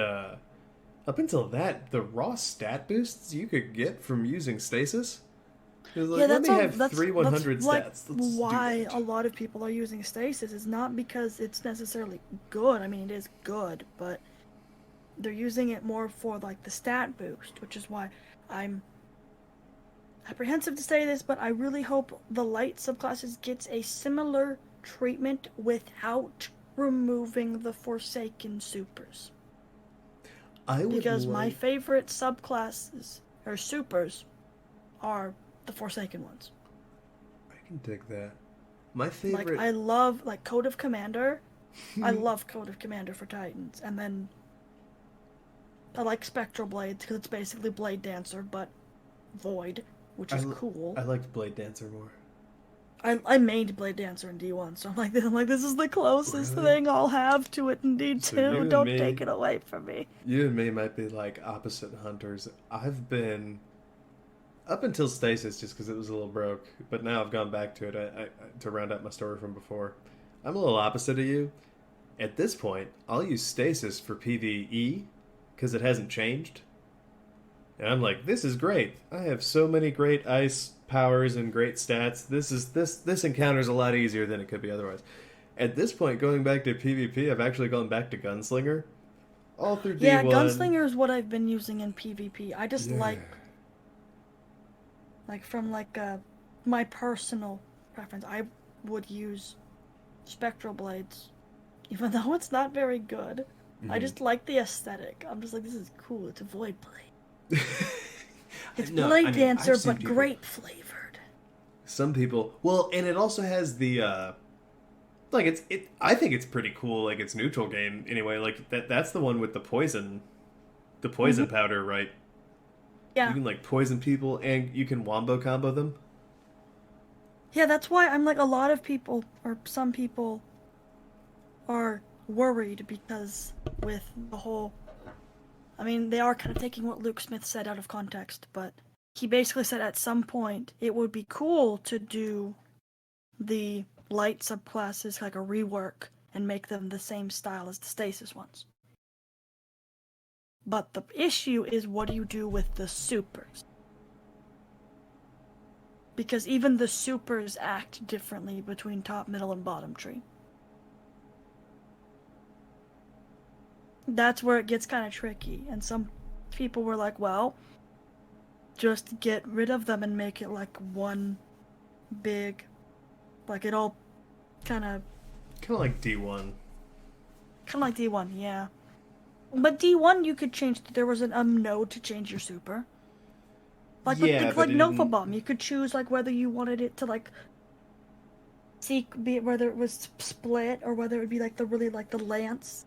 Up until that, the raw stat boosts you could get from using stasis. It was like, let me have three 100 that's like stats. Let's why do that. a lot of people are using stasis. It's not because it's necessarily good. I mean, it is good, but they're using it more for like the stat boost, which is why I'm apprehensive to say this, but I really hope the light subclasses gets a similar treatment without removing the Forsaken supers. Because my favorite subclasses or supers are the Forsaken ones. I can dig that. My favorite... Like, I love, like, Code of Commander. I love Code of Commander for Titans. And then I like Spectral Blades because it's basically Blade Dancer, but Void, which is cool. I liked Blade Dancer more. I mained Blade Dancer in D1, so I'm like, this is the closest thing I'll have to it in D2. So Don't take it away from me. You and me might be like opposite hunters. I've been up until Stasis just because it was a little broke, but now I've gone back to it I to round out my story from before. I'm a little opposite of you. At this point, I'll use Stasis for PvE because it hasn't changed. And I'm like, this is great. I have so many great ice powers and great stats. This encounter's a lot easier than it could be otherwise. At this point, going back to PvP, I've actually gone back to Gunslinger. All through D1. Yeah, Gunslinger is what I've been using in PvP. I just like from my personal preference, I would use Spectral Blades, even though it's not very good. Mm-hmm. I just like the aesthetic. I'm just like, this is cool. It's a Void Blade. It's Blade Dancer, but people, grape flavored. Some people, well, and it also has the I think it's pretty cool. Like, it's neutral game anyway. Like that's the one with the poison powder, right? Yeah. You can like poison people, and you can wombo combo them. Yeah, that's why I'm like, a lot of people, or some people, are worried because with the whole. I mean, they are kind of taking what Luke Smith said out of context, but he basically said at some point it would be cool to do the light subclasses like a rework and make them the same style as the stasis ones. But the issue is, what do you do with the supers? Because even the supers act differently between top, middle, and bottom tree. That's where it gets kind of tricky, and some people were like, well, just get rid of them and make it like one big, like it all kind of like D1. Kind of like D1, yeah. But D1 you could change, there was a node to change your super. Like, yeah, with like Nova Bomb, you could choose like whether you wanted it to like whether it was split or whether it would be like the really like the lance.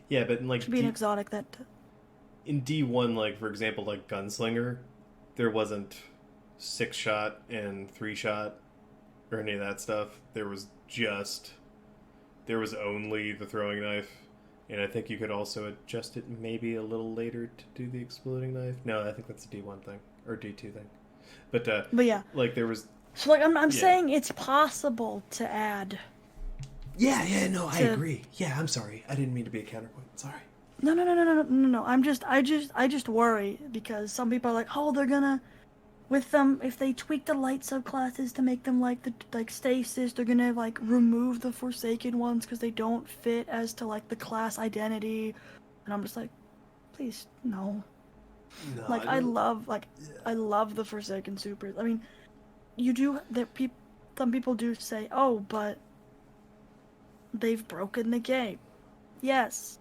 Yeah, but in like be an exotic that in D1, like for example, like Gunslinger, there wasn't 6-shot and 3-shot or any of that stuff. There was only the throwing knife, and I think you could also adjust it maybe a little later to do the exploding knife. No, I think that's a D1 thing or D2 thing. But yeah, like there was. So like I'm saying it's possible to add. Yeah, no, I agree. Yeah, I'm sorry. I didn't mean to be a counterpoint. Sorry. No. I just worry because some people are like, oh, they're gonna, with them, if they tweak the light subclasses to make them like the stasis, they're gonna like remove the Forsaken ones because they don't fit as to like the class identity, and I'm just like, please no. Like I love the Forsaken supers. I mean, some people do say, oh, but they've broken the game. Yes,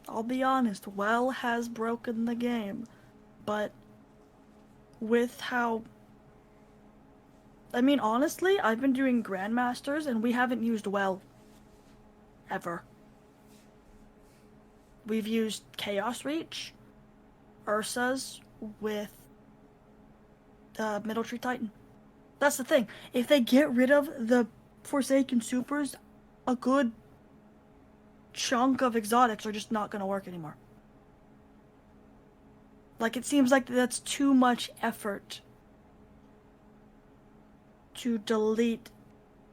I'll be honest, WoW has broken the game. But with how... I mean, honestly, I've been doing Grandmasters and we haven't used WoW. Ever. We've used Chaos Reach, Ursa's with Middle Tree Titan. That's the thing. If they get rid of the Forsaken supers, a good chunk of exotics are just not going to work anymore. Like, it seems like that's too much effort to delete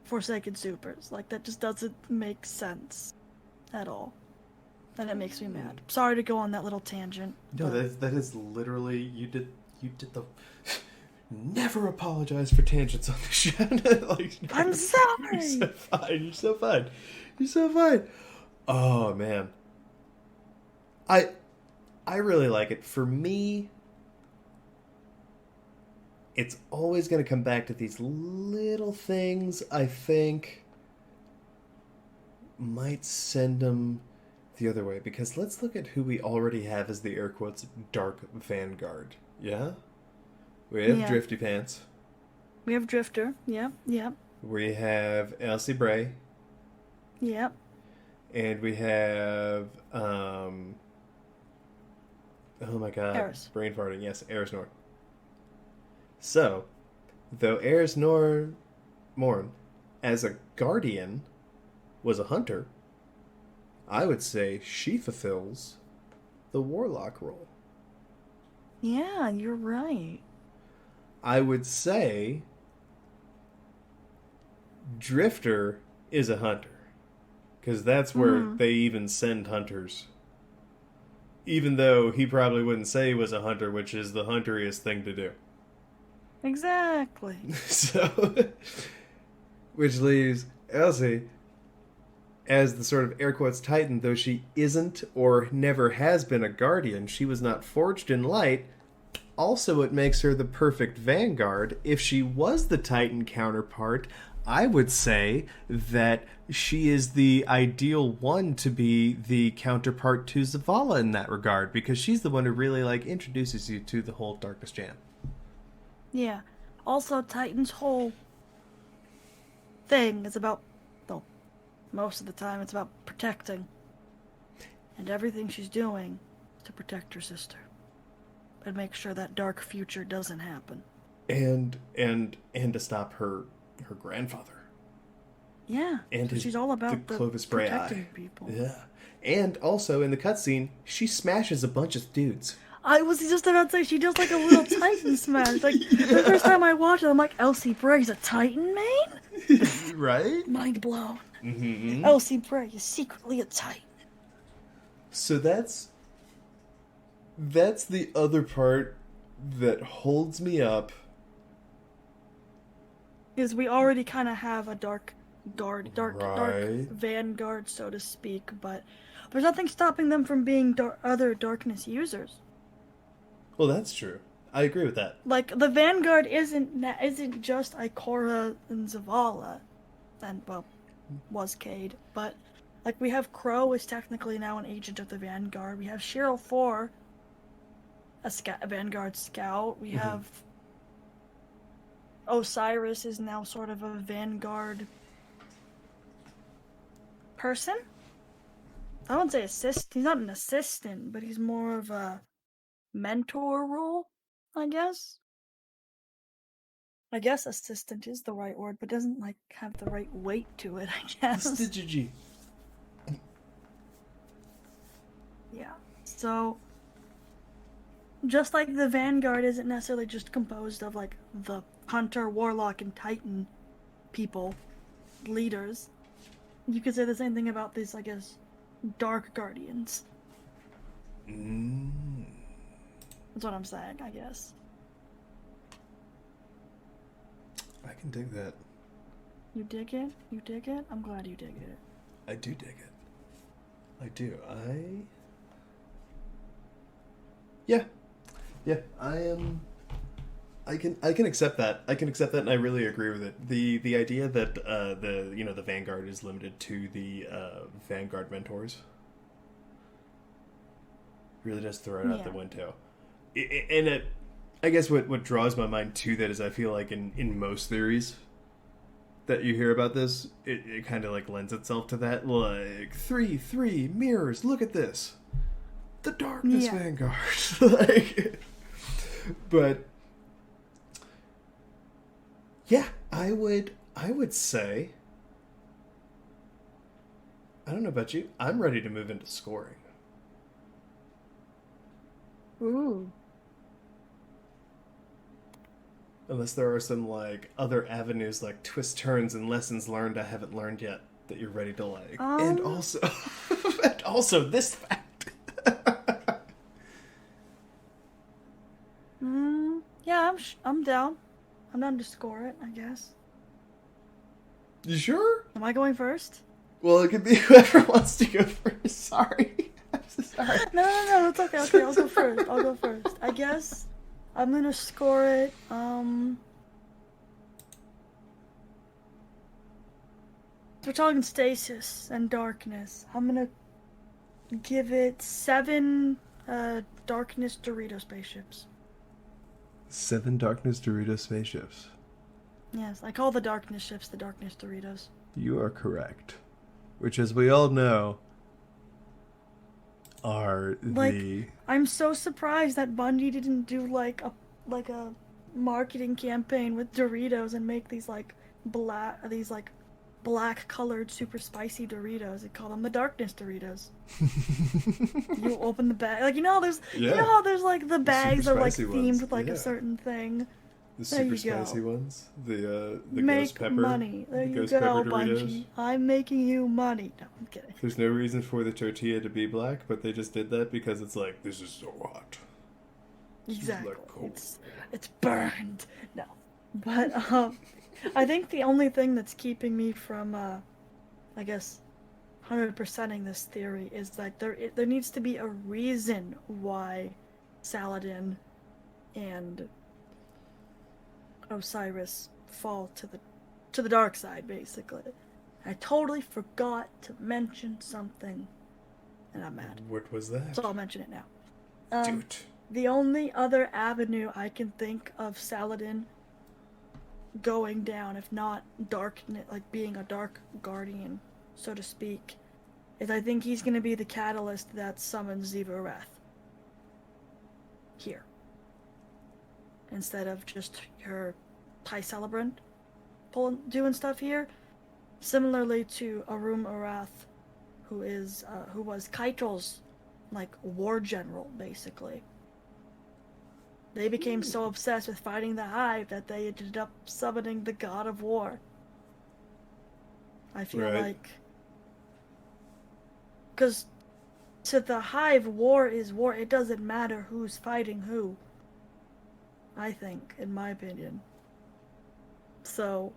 Forsaken supers. Like, that just doesn't make sense at all. and it makes me mad. Sorry to go on that little tangent. No, that is literally you did the. Never apologize for tangents on the show. Like, I'm sorry. You're so fine. Oh man, I really like it. For me, it's always going to come back to these little things I think might send them the other way. Because let's look at who we already have as the air quotes Dark Vanguard. Yeah? We have Drifty Pants. We have Drifter. Yep. We have Elsie Bray. Yep. And we have, oh my god. Eris. Brain farting. Yes, Eris Nor. So, though Eris Nor Morn, as a guardian, was a hunter, I would say she fulfills the warlock role. Yeah, you're right. I would say Drifter is a hunter. Because that's where they even send hunters. Even though he probably wouldn't say he was a hunter, which is the hunteriest thing to do. Exactly. So, which leaves Elsie as the sort of air quotes Titan, though she isn't or never has been a guardian. She was not forged in light. Also, it makes her the perfect Vanguard. If she was the Titan counterpart, I would say that she is the ideal one to be the counterpart to Zavala in that regard, because she's the one who really introduces you to the whole Darkness Jam. Yeah. Also, Titan's whole thing is about, well, most of the time it's about protecting. And everything she's doing is to protect her sister. And make sure that dark future doesn't happen. And to stop her grandfather. Yeah. And she's all about the Clovis Bray protecting people. Yeah. And also in the cutscene, she smashes a bunch of dudes. I was just about to say she does like a little Titan smash. Like the first time I watched it, I'm like, Elsie Bray's a Titan main? Right? Mind blown. Mm-hmm. Elsie Bray is secretly a Titan. So that's the other part that holds me up. Is we already kind of have a dark Right. Vanguard, so to speak, but there's nothing stopping them from being other darkness users. Well, that's true. I agree with that. Like the Vanguard isn't just Ikora and Zavala, and well, was Cade, but like we have Crow is technically now an agent of the Vanguard. We have Cheryl 4, a Vanguard scout. We have Osiris is now sort of a Vanguard person. I wouldn't say assist. He's not an assistant, but he's more of a mentor role, I guess. I guess assistant is the right word, but doesn't have the right weight to it, I guess. Stidgy. Yeah. So just like the Vanguard isn't necessarily just composed of the Hunter, Warlock, and Titan people, leaders. You could say the same thing about these, I guess, Dark Guardians. That's what I'm saying, I guess. I can dig that. You dig it? You dig it? I'm glad you dig it. I do dig it. I do. Yeah, I am. I can accept that. I can accept that, and I really agree with it. The idea that the Vanguard is limited to the Vanguard mentors really does throw it out the window. I guess what draws my mind to that is I feel like in most theories that you hear about this, it kind of lends itself to that. Like, three mirrors. Look at this. The Darkness Vanguard. But yeah, I would say, I don't know about you, I'm ready to move into scoring. Ooh. Unless there are some other avenues twists, turns, and lessons learned I haven't learned yet that you're ready to and also And also this fact. Yeah, I'm down. I'm down to score it, I guess. You sure? Am I going first? Well, it could be whoever wants to go first. Sorry. I'm so sorry. No, it's okay. Okay, I'll go first. I guess I'm gonna score it, we're talking stasis and darkness. I'm gonna give it 7 Darkness Dorito spaceships. 7 Darkness Dorito spaceships. Yes, I call the Darkness ships the Darkness Doritos. You are correct. Which, as we all know, are I'm so surprised that Bungie didn't do like a marketing campaign with Doritos and make these black colored super spicy Doritos and call them the Darkness Doritos. You open the bag, you know how there's like the bags are like themed with like a certain thing. The super spicy ones, the Make ghost pepper, money. There you ghost go, pepper Doritos. Bungie. I'm making you money. No, I'm kidding. There's no reason for the tortilla to be black, but they just did that because it's like, this is so hot. Exactly. Like It's burned. No, but I think the only thing that's keeping me from, I guess, 100%ing this theory is that there needs to be a reason why Saladin and Osiris fall to the dark side, basically. I totally forgot to mention something, and I'm mad. What was that? So I'll mention it now. Dude. The only other avenue I can think of Saladin going down, if not darkness, like being a dark guardian, so to speak, is I think he's going to be the catalyst that summons Ziva Wrath here. Instead of just her Thai celebrant doing stuff here. Similarly to Arum Arath, who was Keitel's war general, basically. They became so obsessed with fighting the Hive that they ended up summoning the God of War. I feel like... Because to the Hive, war is war. It doesn't matter who's fighting who. I think, in my opinion. So...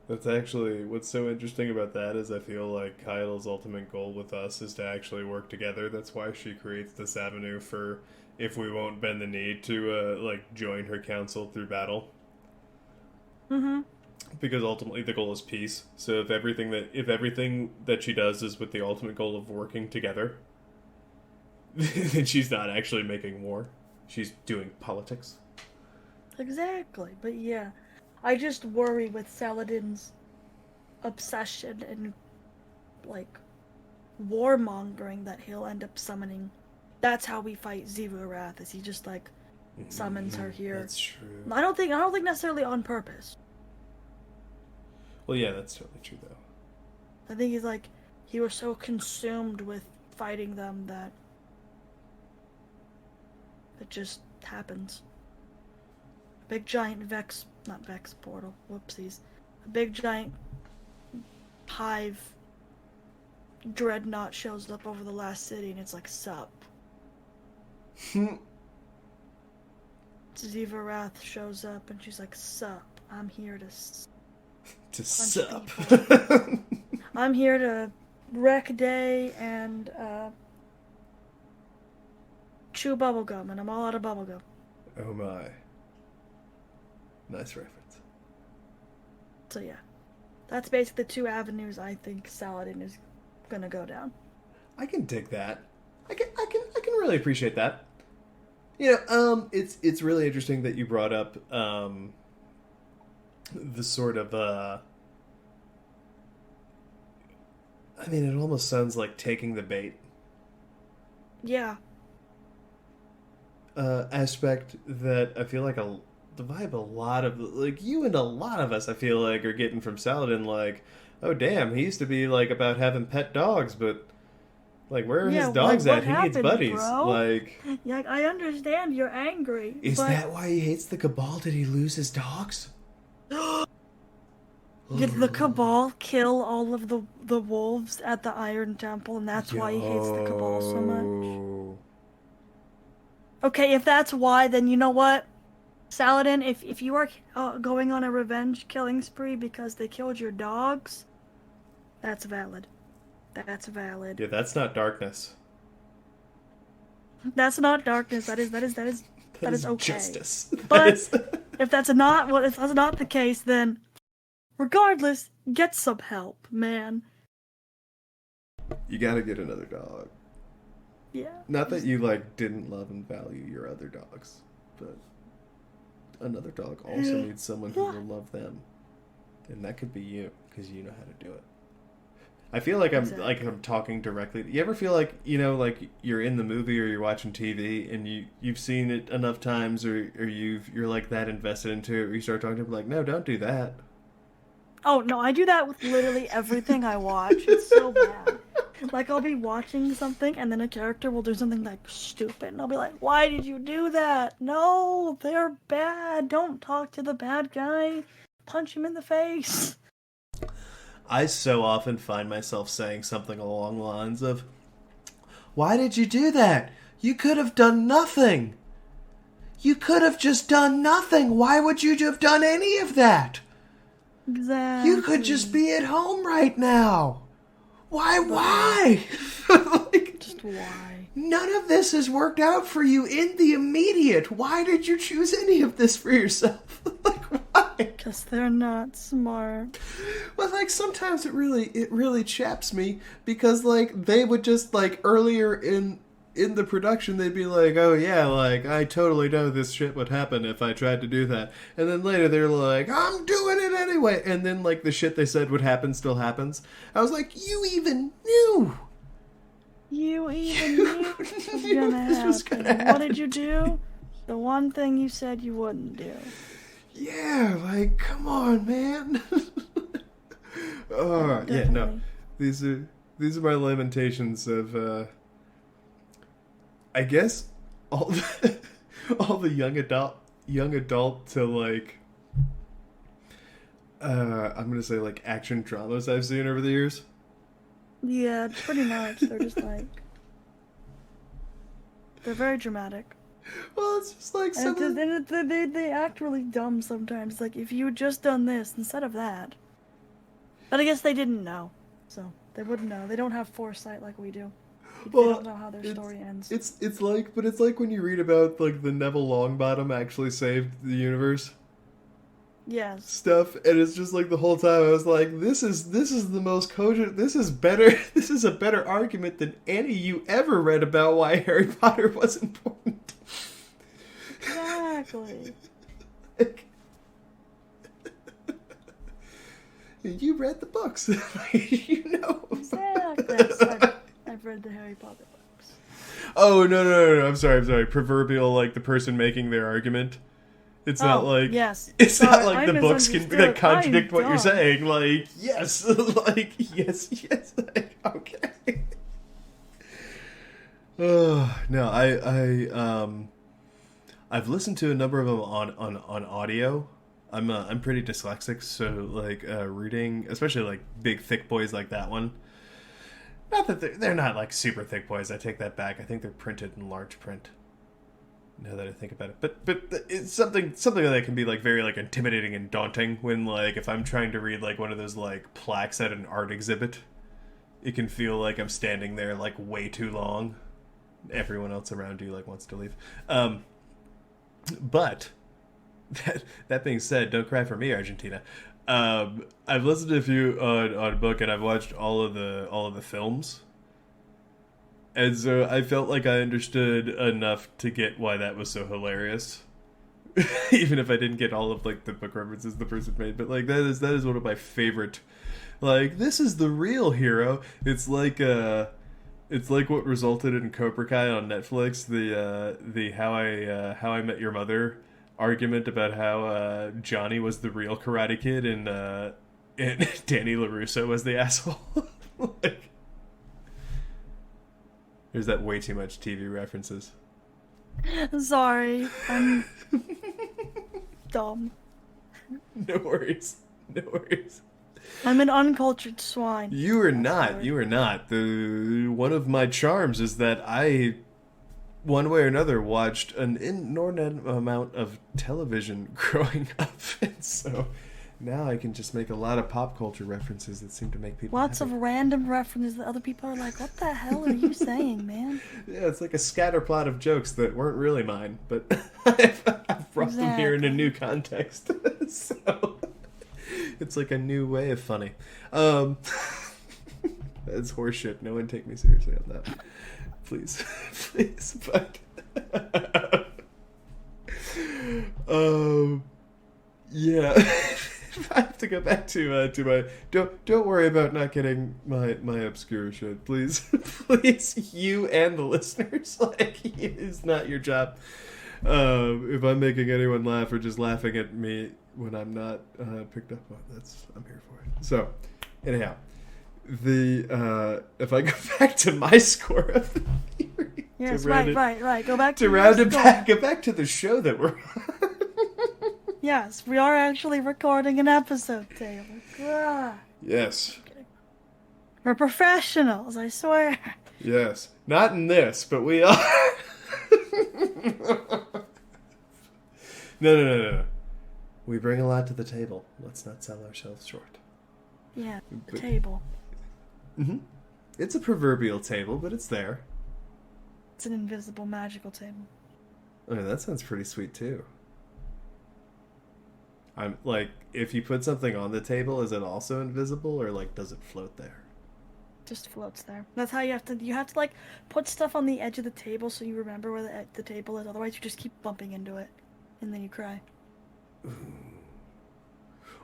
That's actually, what's so interesting about that is I feel like Kyle's ultimate goal with us is to actually work together. That's why she creates this avenue for if we won't bend the knee to, join her council through battle. Mm-hmm. Because ultimately the goal is peace. So if everything that she does is with the ultimate goal of working together, then she's not actually making war. She's doing politics. Exactly, but yeah. I just worry with Saladin's obsession and, warmongering that he'll end up summoning. That's how we fight Ziva Wrath, is he just, summons her here. That's true. I don't think necessarily on purpose. Well, yeah, that's totally true, though. I think he's, he was so consumed with fighting them that it just happens. Big giant not Vex portal, whoopsies. A big giant Hive dreadnought shows up over the last city and it's like, sup. Ziva Wrath shows up and she's like, sup, I'm here to sup. I'm here to wreck day and chew bubblegum, and I'm all out of bubblegum. Oh my. Nice reference. So yeah, that's basically the 2 avenues I think Saladin is gonna go down. I can dig that. I can really appreciate that. It's really interesting that you brought up the sort of it almost sounds like taking the bait. Yeah. Aspect that I feel like the vibe a lot of you and a lot of us I feel like are getting from Saladin, oh damn, he used to be about having pet dogs, but where are his dogs at? He needs buddies. Bro? Yeah, I understand you're angry. Is that why he hates the Cabal? Did he lose his dogs? Did the Cabal kill all of the wolves at the Iron Temple, and that's why he hates the Cabal so much? Okay, if that's why, then you know what? Saladin, if you are going on a revenge killing spree because they killed your dogs, that's valid. That's valid. Yeah, that's not darkness. That's not darkness. That is okay. Justice. But if that's not the case, then regardless, get some help, man. You gotta get another dog. Yeah. Not that you didn't love and value your other dogs, but another dog also needs someone who will love them, and that could be you, because you know how to do it. I feel like I'm talking directly. You ever feel like you're in the movie or you're watching TV and you've seen it enough times, or you're like that invested into it, where you start talking to them like, no, don't do that. Oh no, I do that with literally everything I watch. It's so bad. Like, I'll be watching something and then a character will do something stupid, and I'll be like, why did you do that? No, they're bad. Don't talk to the bad guy. Punch him in the face. I so often find myself saying something along the lines of, why did you do that? You could have done nothing. You could have just done nothing. Why would you have done any of that? Exactly. You could just be at home right now. Why? Just why? None of this has worked out for you in the immediate. Why did you choose any of this for yourself? Why? Because they're not smart. Well, sometimes it really chaps me, because they would just earlier in the production they'd be like, oh yeah, I totally know this shit would happen if I tried to do that, and then later they're like, I'm doing it anyway, and then the shit they said would happen still happens. I was like, you even knew. You even knew this was gonna happen. What did you do? The one thing you said you wouldn't do. Yeah, come on, man. Oh, Definitely. yeah, no. These are my lamentations of I guess all the young adult to I'm gonna say action dramas I've seen over the years. Yeah, pretty much. They're just they're very dramatic. Well, it's just they act really dumb sometimes. If you had just done this instead of that. But I guess they didn't know, so they wouldn't know. They don't have foresight like we do. They don't know how their story ends. It's like when you read about the Neville Longbottom actually saved the universe. Yes. Stuff, and it's just the whole time I was like, this is the most cogent. This is better. This is a better argument than any you ever read about why Harry Potter was important. Exactly. You read the books. You know. Exactly. I've read the Harry Potter books. Oh, no. I'm sorry. Proverbial, the person making their argument. It's not yes. It's Sorry, not the books that contradict what you're saying. Yes. Yes. Okay. Oh, no, I've listened to a number of them on audio. I'm pretty dyslexic, so reading, especially big thick boys like that one. Not that they're not super thick boys. I take that back. I think they're printed in large print. Now that I think about it, but it's something that can be very intimidating and daunting when if I'm trying to read one of those plaques at an art exhibit. It can feel like I'm standing there way too long. Everyone else around you wants to leave. But that being said, don't cry for me, Argentina. I've listened to a few on book, and I've watched all of the films. And so I felt like I understood enough to get why that was so hilarious. Even if I didn't get all of the book references the person made. But that is one of my favorite, this is the real hero. It's like what resulted in Cobra Kai on Netflix, the How I Met Your Mother argument about how Johnny was the real Karate Kid and Danny LaRusso was the asshole. There's that way too much TV references. Sorry, I'm dumb. No worries. I'm an uncultured swine. You are That's not. hard. You are not. One of my charms is that I, one way or another, watched an inordinate amount of television growing up, and so now I can just make a lot of pop culture references that seem to make people Lots happy. of random references that other people are like, what the hell are you saying, man? Yeah, it's like a scatterplot of jokes that weren't really mine, but I've brought them here in a new context. So it's like a new way of funny. That's horseshit. No one take me seriously on that. Please. Please. But yeah. I have to go back to my don't worry about not getting my obscure shit, please. Please, you and the listeners, like, it's not your job. If I'm making anyone laugh or just laughing at me when I'm not picked up on, I'm here for it. So anyhow, if I go back to my score of the theory, Yes, right. Go back to to round it back, get back to the show that we're on. Yes, we are actually recording an episode, Taylor. Ah, Yes. we're professionals, I swear. Yes. Not in this, but we are. No. We bring a lot to the table. Let's not sell ourselves short. Yeah, the But- table. Mm-hmm. It's a proverbial table, but it's there. It's an invisible magical table. I mean, that sounds pretty sweet, too. I'm like, if you put something on the table, is it also invisible, or like, does it float there? Just floats there. That's how you have to like put stuff on the edge of the table so you remember where the table is. Otherwise, you just keep bumping into it, and then you cry.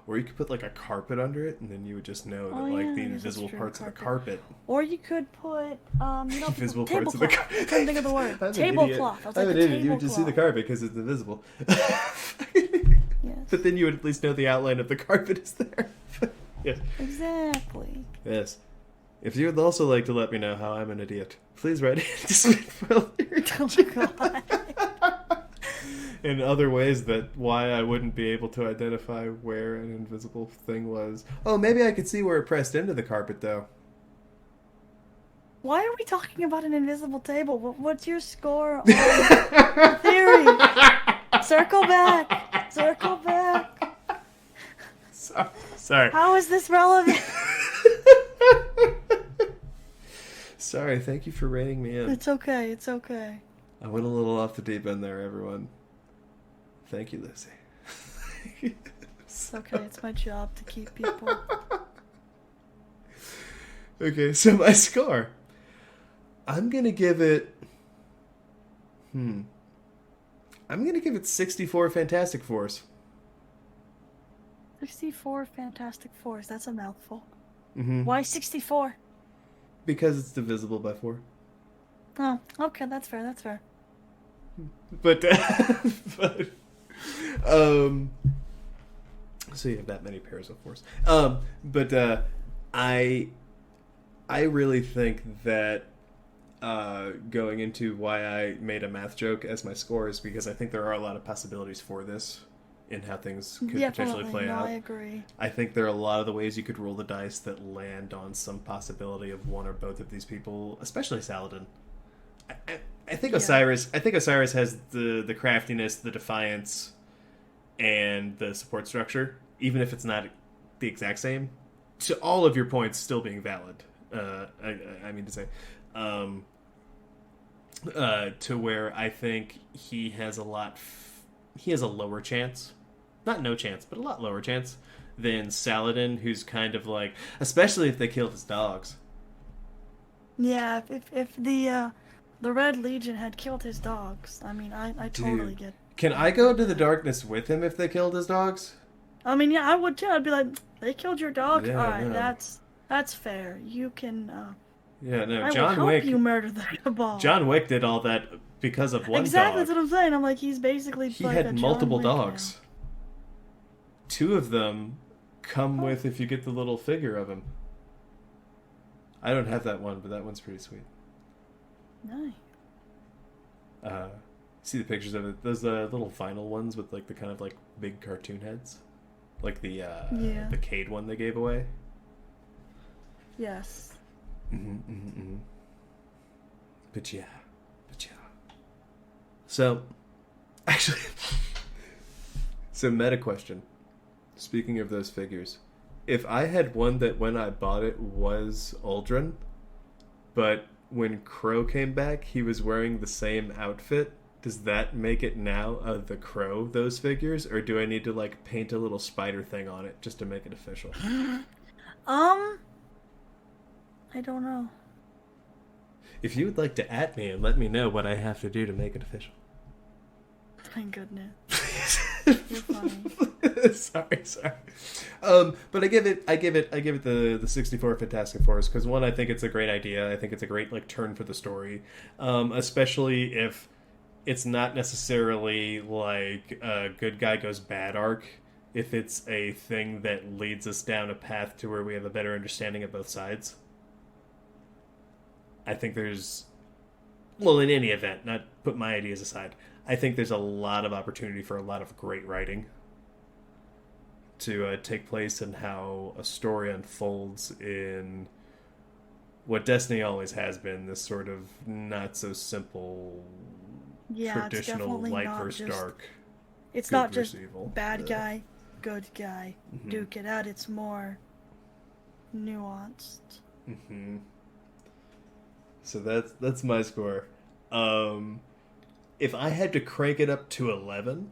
Or you could put like a carpet under it, and then you would just know that Oh, like yeah, the I guess that's invisible true, parts of the carpet. carpet. Or you could put Invisible parts of the tablecloth. carpet. I couldn't think of the word. I'm an Tablecloth. idiot. I was I'm like, an the idiot. You would just see the tablecloth. carpet because it's invisible. Yes. But then you would at least know the outline of the carpet is there. Yes. Exactly. Yes. If you would also like to let me know how I'm an idiot, please write it to Spinfoil Theory. Oh my god. In other ways that why I wouldn't be able to identify where an invisible thing was. Oh, maybe I could see where it pressed into the carpet, though. Why are we talking about an invisible table? What's your score on the theory? Circle back. Circle back. Sorry. How is this relevant? Sorry, thank you for reining me in. It's okay. It's okay. I went a little off the deep end there, everyone. Thank you, Lucy. It's okay. It's my job to keep people. Okay, so my score. I'm gonna give it... I'm gonna give it 64 Fantastic Fours. 64 Fantastic Fours. That's a mouthful. Mm-hmm. Why 64? Because it's divisible by 4. Oh, okay. That's fair. That's fair. But, so you have that many pairs of 4s. But I really think that going into why I made a math joke as my score is because I think there are a lot of possibilities for this in how things could potentially play no, out. I agree. I think there are a lot of the ways you could roll the dice that land on some possibility of one or both of these people, especially Saladin. I think Osiris. I think Osiris has the craftiness, the defiance, and the support structure, even if it's not the exact same. To all of your points still being valid. I mean to say, to where I think he has a lot. He has a lower chance, not no chance, but a lot lower chance than Saladin, who's kind of like, especially if they killed his dogs. Yeah, if the Red Legion had killed his dogs, I mean, I totally get. Can I go into the darkness with him if they killed his dogs? I mean, yeah, I would too. I'd be like, they killed your dog. Yeah, All right, no. that's fair. You can. Yeah, no. I John will help Wick. you murder the cabal. John Wick did all that because of one exactly, dog. that's what I'm saying. I'm like, he's basically. He like a had John multiple Wick dogs. 2 of them come with if you get the little figure of him. I don't have that one, but that one's pretty sweet. Nice. See the pictures of it? Those little vinyl ones with like the kind of like big cartoon heads. Like the Yeah. the Cade one they gave away. Yes. But yeah. So, actually, so meta question. Speaking of those figures, if I had one that when I bought it was Aldrin, but when Crow came back, he was wearing the same outfit, does that make it now the Crow, those figures? Or do I need to, like, paint a little spider thing on it just to make it official? I don't know. If you would like to at me and let me know what I have to do to make it official. Thank goodness. You're funny. sorry. But I give it the 64 Fantastic Fours because one, I think it's a great idea. I think it's a great like turn for the story, especially if it's not necessarily like a good guy goes bad arc. If it's a thing that leads us down a path to where we have a better understanding of both sides. I think there's, well, in any event, not put my ideas aside, I think there's a lot of opportunity for a lot of great writing to take place in how a story unfolds in what Destiny always has been, this sort of not so simple, traditional light versus dark. It's not just evil. Bad guy, good guy, duke it out. It's more nuanced. Mm-hmm. So that's my score. If I had to crank it up to 11,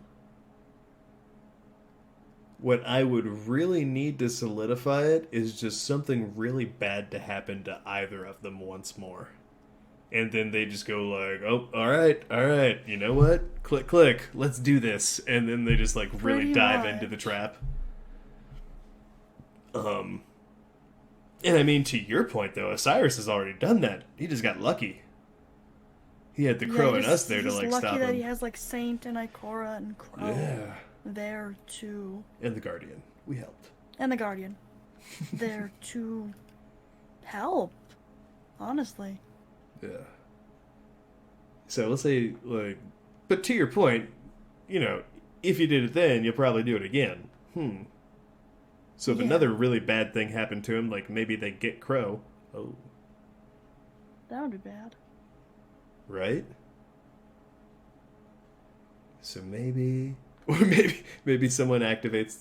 what I would really need to solidify it is just something really bad to happen to either of them once more. And then they just go like, oh, all right, you know what? Click, let's do this. And then they just like really Pretty dive much. into the trap. And I mean, to your point, though, Osiris has already done that. He just got lucky. He had the Crow and us there to, like, stop him. He's lucky that he has, like, Saint and Ikora and Crow there, too. And the Guardian. We helped. And the Guardian. There to help. Honestly. Yeah. So, let's say, like... But to your point, you know, if you did it then, you'll probably do it again. So if another really bad thing happened to him, like maybe they get Crow. Oh. That would be bad. Right? So maybe... Or maybe someone activates...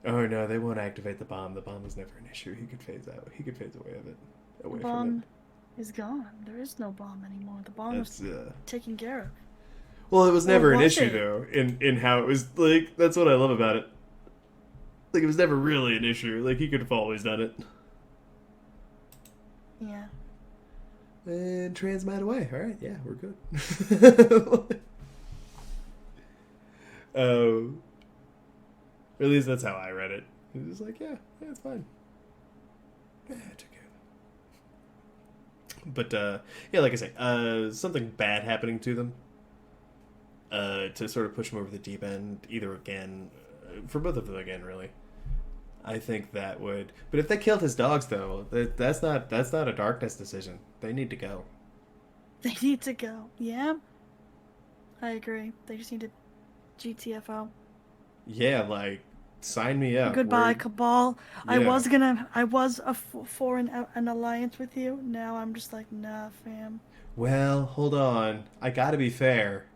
Oh no, they won't activate the bomb. The bomb was never an issue. He could phase out. He could phase away of it. Away The from bomb is gone. There is no bomb anymore. The bomb is taken care of. Well, it was never an was issue, it? though, in how it was, like, that's what I love about it. Like, it was never really an issue. Like, he could have always done it. Yeah. And transmat away. Alright, yeah, we're good. Or at least that's how I read it. It was like, yeah, it's fine. Yeah, it's okay. But, yeah, like I say, something bad happening to them. To sort of push them over the deep end, either again, for both of them again, really. I think that would. But if they killed his dogs, though, that's not a darkness decision. They need to go. They need to go. Yeah. I agree. They just need to GTFO. Yeah, like, sign me up. Goodbye, Cabal. Yeah. I was for an alliance with you. Now I'm just like, nah, fam. Well, hold on. I gotta be fair.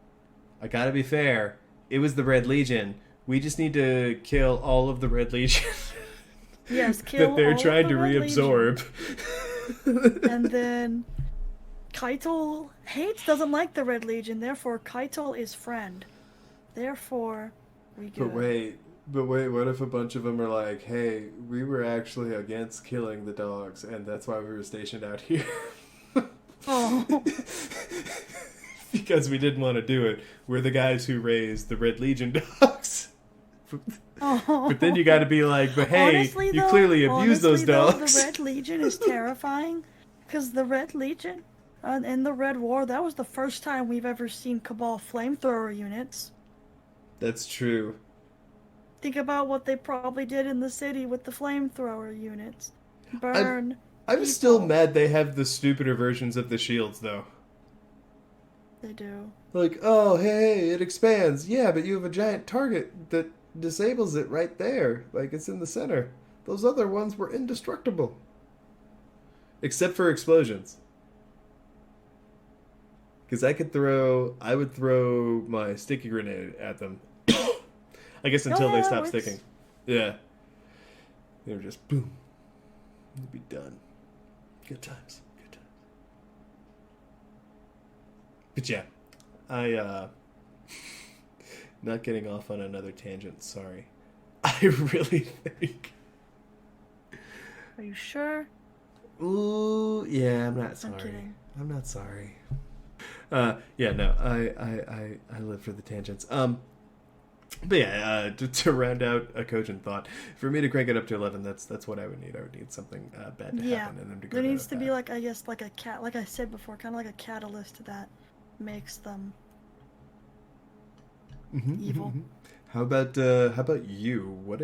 It was the Red Legion. We just need to kill all of the Red Legion. Yes, kill that they're all trying of to the Red reabsorb. Legion. And then Kaitol doesn't like the Red Legion, therefore Kaitol is friend. Therefore, we go. But wait, what if a bunch of them are like, hey, we were actually against killing the dogs, and that's why we were stationed out here? Oh. Because we didn't want to do it. We're the guys who raised the Red Legion dogs. But then you got to be like, but hey, Honestly, you clearly abused those dogs. The Red Legion is terrifying, because the Red Legion, in the Red War, that was the first time we've ever seen Cabal flamethrower units. That's true. Think about what they probably did in the city with the flamethrower units. Burn. I'm still mad they have the stupider versions of the shields, though. They do. Like, oh, hey, it expands. Yeah, but you have a giant target that disables it right there. Like, it's in the center. Those other ones were indestructible. Except for explosions. Because I would throw my sticky grenade at them. I guess until they stop sticking. Yeah. They were just boom. It'd be done. Good times. Good times. But yeah, not getting off on another tangent, sorry. I really think... Are you sure? Ooh, yeah, I'm not sorry. I'm kidding. I'm not sorry. Yeah, no, I live for the tangents. But yeah, to round out a cogent thought, for me to crank it up to 11, that's what I would need. I would need something bad to happen, and them to go. There needs to be like, I guess, like a cat, like I said before, kind of like a catalyst that makes them evil. Mm-hmm. How about you? What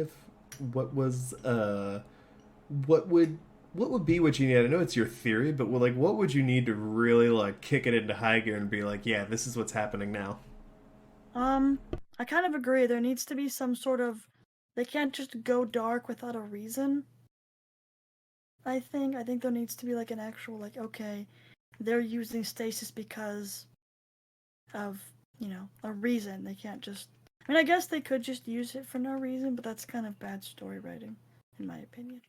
would be what you need? I know it's your theory, but what would you need to really like kick it into high gear and be like, yeah, this is what's happening now? I kind of agree. There needs to be some sort of... They can't just go dark without a reason. I think there needs to be like an actual, like, okay, they're using stasis because of, a reason. They can't just... I mean, I guess they could just use it for no reason, but that's kind of bad story writing, in my opinion.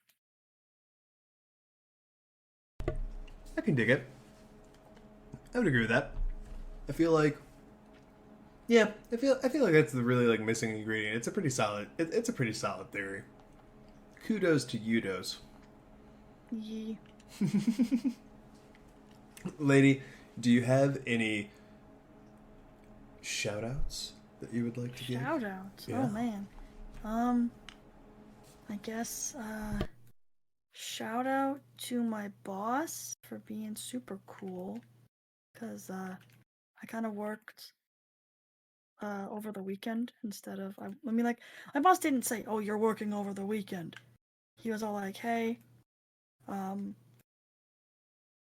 I can dig it. I would agree with that. I feel like... Yeah, I feel like that's the really like missing ingredient. It's a pretty solid. It's a pretty solid theory. Kudos to Udos. Yeah. Lady, do you have any shout-outs that you would like to give? Shout-outs? Yeah. Oh, man. I guess, shout-out to my boss for being super cool. Because, I kind of worked... over the weekend instead of... I mean, like, my boss didn't say, oh, you're working over the weekend. He was all like, hey,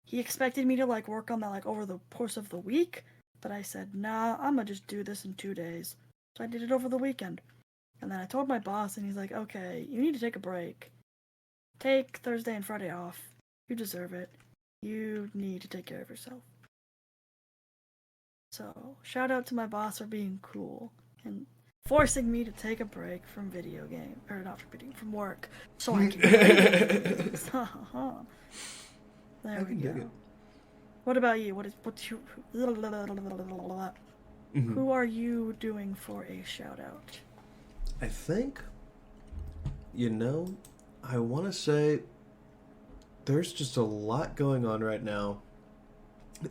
he expected me to, like, work on that, like, over the course of the week, but I said, nah, I'm gonna just do this in 2 days. So I did it over the weekend. And then I told my boss, and he's like, okay, you need to take a break. Take Thursday and Friday off. You deserve it. You need to take care of yourself. So, shout out to my boss for being cool and forcing me to take a break from video game, or not from video, from work, so I can There we go. What about you? What's your... Who are you doing for a shout out? I think, I want to say there's just a lot going on right now,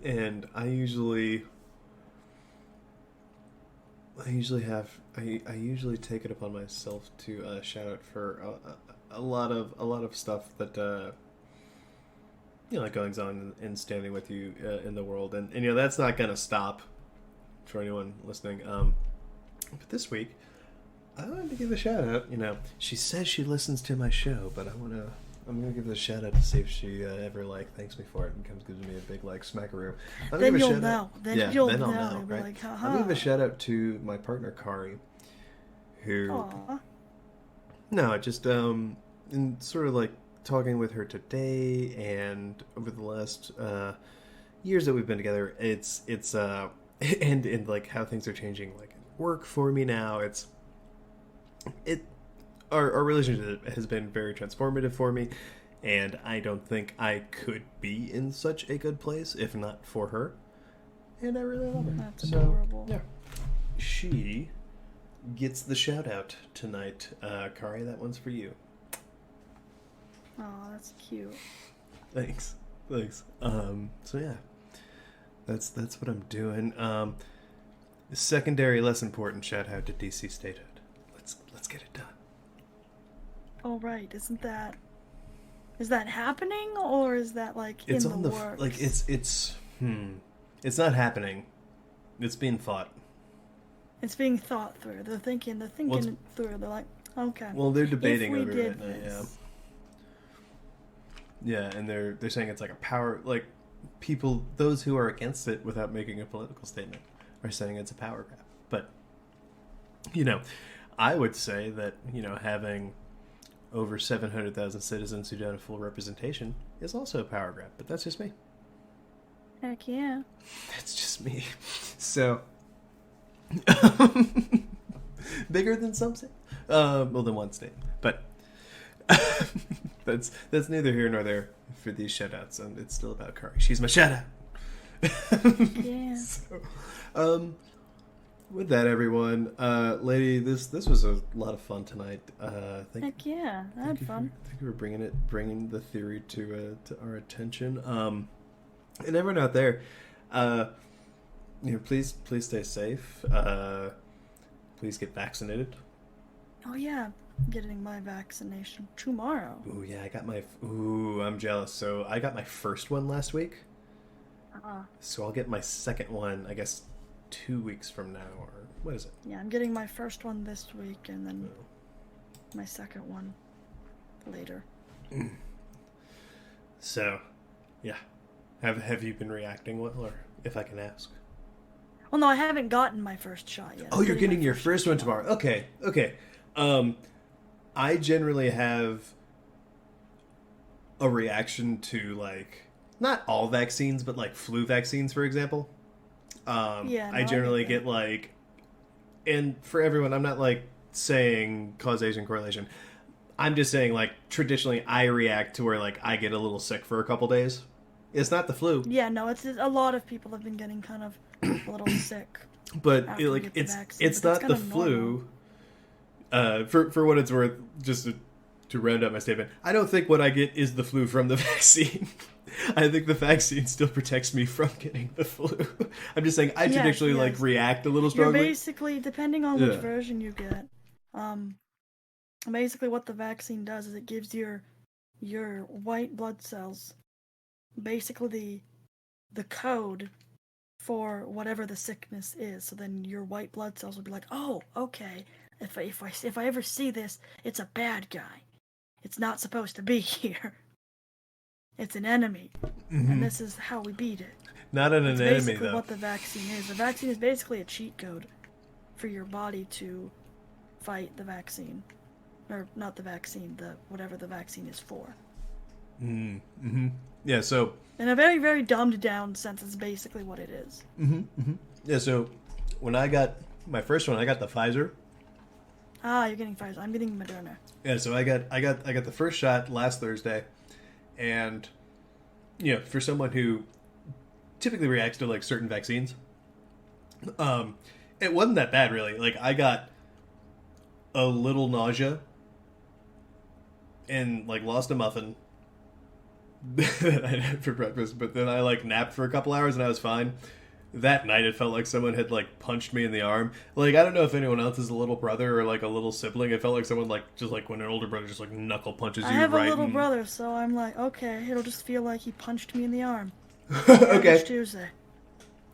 and I usually take it upon myself to shout out for a lot of stuff that goings on and standing with you in the world, and that's not gonna stop for anyone listening. But this week I wanted to give a shout out. She says she listens to my show, but I'm gonna give it a shout out to see if she ever thanks me for it and gives me a big smackaroo. Then you'll know. Then you'll I'll know. know, right? Like, I'm gonna give a shout out to my partner Kari, who. Aww. No, just in sort of talking with her today and over the last years that we've been together. It's and in how things are changing at work for me now. Our relationship has been very transformative for me, and I don't think I could be in such a good place if not for her. And I really love her. That's adorable. Yeah. She gets the shout out tonight. Kari, that one's for you. Oh, that's cute. Thanks. So yeah. That's what I'm doing. Secondary, less important shout out to DC Statehood. Let's get it done. Oh right, is that happening, or is that it's in on the works? It's not happening. It's being thought. It's being thought through. They're thinking through. They're like, okay. Well, they're debating over it right now. This. Yeah, and they're saying it's a power. People, those who are against it, without making a political statement, are saying it's a power grab. But I would say that, having over 700,000 citizens who don't have full representation is also a power grab, but that's just me. Heck yeah. That's just me. So, bigger than some say. Well, than one state. But that's neither here nor there for these shoutouts. It's still about Kari. She's my shoutout. Yeah. So, with that, everyone, lady, this was a lot of fun tonight. Heck yeah, I had fun. Thank you for bringing the theory to our attention. And everyone out there, please stay safe. Please get vaccinated. Oh yeah, I'm getting my vaccination tomorrow. Ooh yeah, I'm jealous. So I got my first one last week. So I'll get my second one, I guess, 2 weeks from now, or what is it? Yeah, I'm getting my first one this week, and then my second one later. So, yeah. Have you been reacting well, or if I can ask? Well, no, I haven't gotten my first shot yet. Oh, you're getting your first one tomorrow. Okay. I generally have a reaction to, like, not all vaccines, but, like, flu vaccines, for example. I generally get, like, and for everyone, I'm not, like, saying causation, correlation. I'm just saying, like, traditionally I react to where, like, I get a little sick for a couple days. It's not the flu. Yeah, no, it's a lot of people have been getting kind of a little sick. But it's not the flu. For what it's worth, just to round out my statement, I don't think what I get is the flu from the vaccine. I think the vaccine still protects me from getting the flu. I'm just saying I traditionally like react a little strongly. You're basically, depending on which version you get, basically what the vaccine does is it gives your white blood cells basically the code for whatever the sickness is. So then your white blood cells will be like, oh, okay, if I ever see this, it's a bad guy. It's not supposed to be here. It's an enemy, and this is how we beat it. Not an enemy, though. That's basically what the vaccine is. The vaccine is basically a cheat code for your body to fight the vaccine, or not the vaccine, whatever the vaccine is for. Yeah. So. In a very, very dumbed down sense, is basically what it is. Yeah. So, when I got my first one, I got the Pfizer. Ah, you're getting Pfizer. I'm getting Moderna. Yeah. So I got the first shot last Thursday. And, for someone who typically reacts to, like, certain vaccines, it wasn't that bad, really. Like, I got a little nausea and, like, lost a muffin that I had for breakfast, but then I, like, napped for a couple hours and I was fine. That night, it felt like someone had, like, punched me in the arm. Like, I don't know if anyone else is a little brother or, like, a little sibling. It felt like someone, like, just like when an older brother just, like, knuckle punches you right. I have a little brother, so I'm like, okay, it'll just feel like he punched me in the arm. Okay. Tuesday.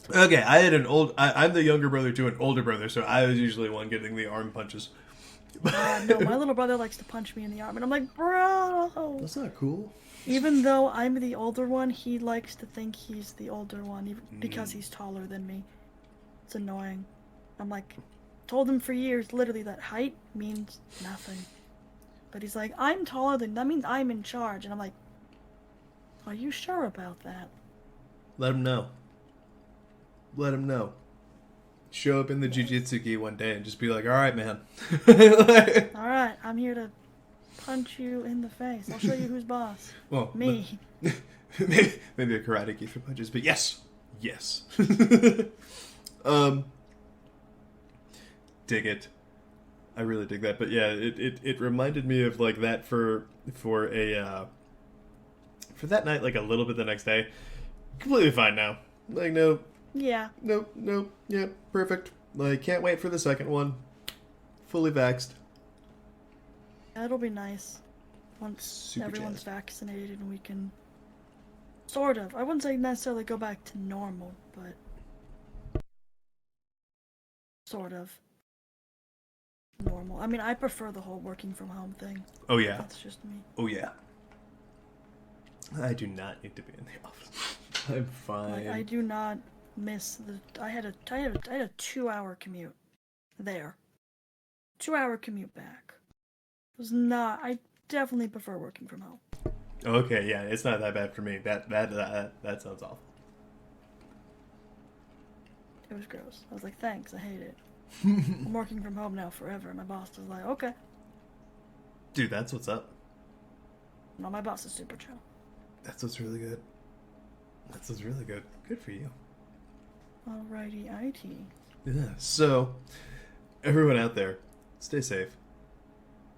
Okay, I had I'm the younger brother to an older brother, so I was usually one getting the arm punches. No, my little brother likes to punch me in the arm, and I'm like, bro. That's not cool. Even though I'm the older one, he likes to think he's the older one, even because he's taller than me. It's annoying. I'm like, told him for years, literally, that height means nothing. But he's like, I'm taller that means I'm in charge. And I'm like, are you sure about that? Let him know. Let him know. Show up in the jiu-jitsu gi one day and just be like, all right, man. All right, I'm here to punch you in the face. I'll show you who's boss. Well, me. Maybe a karate gi for punches, but yes. Dig it. I really dig that. But yeah, it reminded me of like that for that night, like a little bit the next day. Completely fine now. Like nope, yeah, perfect. Like can't wait for the second one. Fully vaxxed. That'll be nice once everyone's vaccinated and we can sort of, I wouldn't say necessarily go back to normal, but sort of normal. I mean, I prefer the whole working from home thing. Oh yeah. That's just me. Oh yeah. I do not need to be in the office. I'm fine. Like, I do not miss I had a 2-hour commute there. 2-hour commute back. It was not. I definitely prefer working from home. Okay, yeah, it's not that bad for me. That sounds awful. It was gross. I was like, thanks, I hate it. I'm working from home now forever. My boss was like, okay. Dude, that's what's up. No, my boss is super chill. That's what's really good. That's what's really good. Good for you. Alrighty, IT. Yeah, so, everyone out there, stay safe.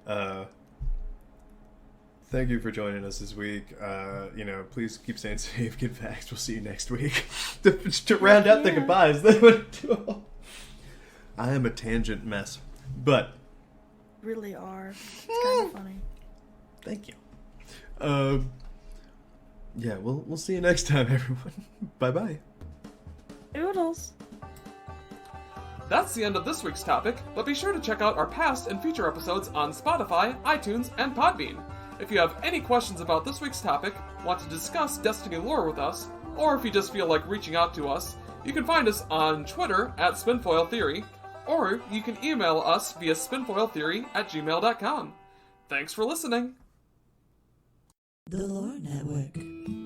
Thank you for joining us this week. Please keep staying safe, get vaxxed. We'll see you next week. to round out the goodbyes. I am a tangent mess, but... Really are. It's kind of funny. Thank you. Yeah, we'll see you next time, everyone. Bye-bye. Oodles. That's the end of this week's topic, but be sure to check out our past and future episodes on Spotify, iTunes, and Podbean. If you have any questions about this week's topic, want to discuss Destiny lore with us, or if you just feel like reaching out to us, you can find us on Twitter at Spinfoil Theory, or you can email us via spinfoiltheory@gmail.com. Thanks for listening. The Lore Network.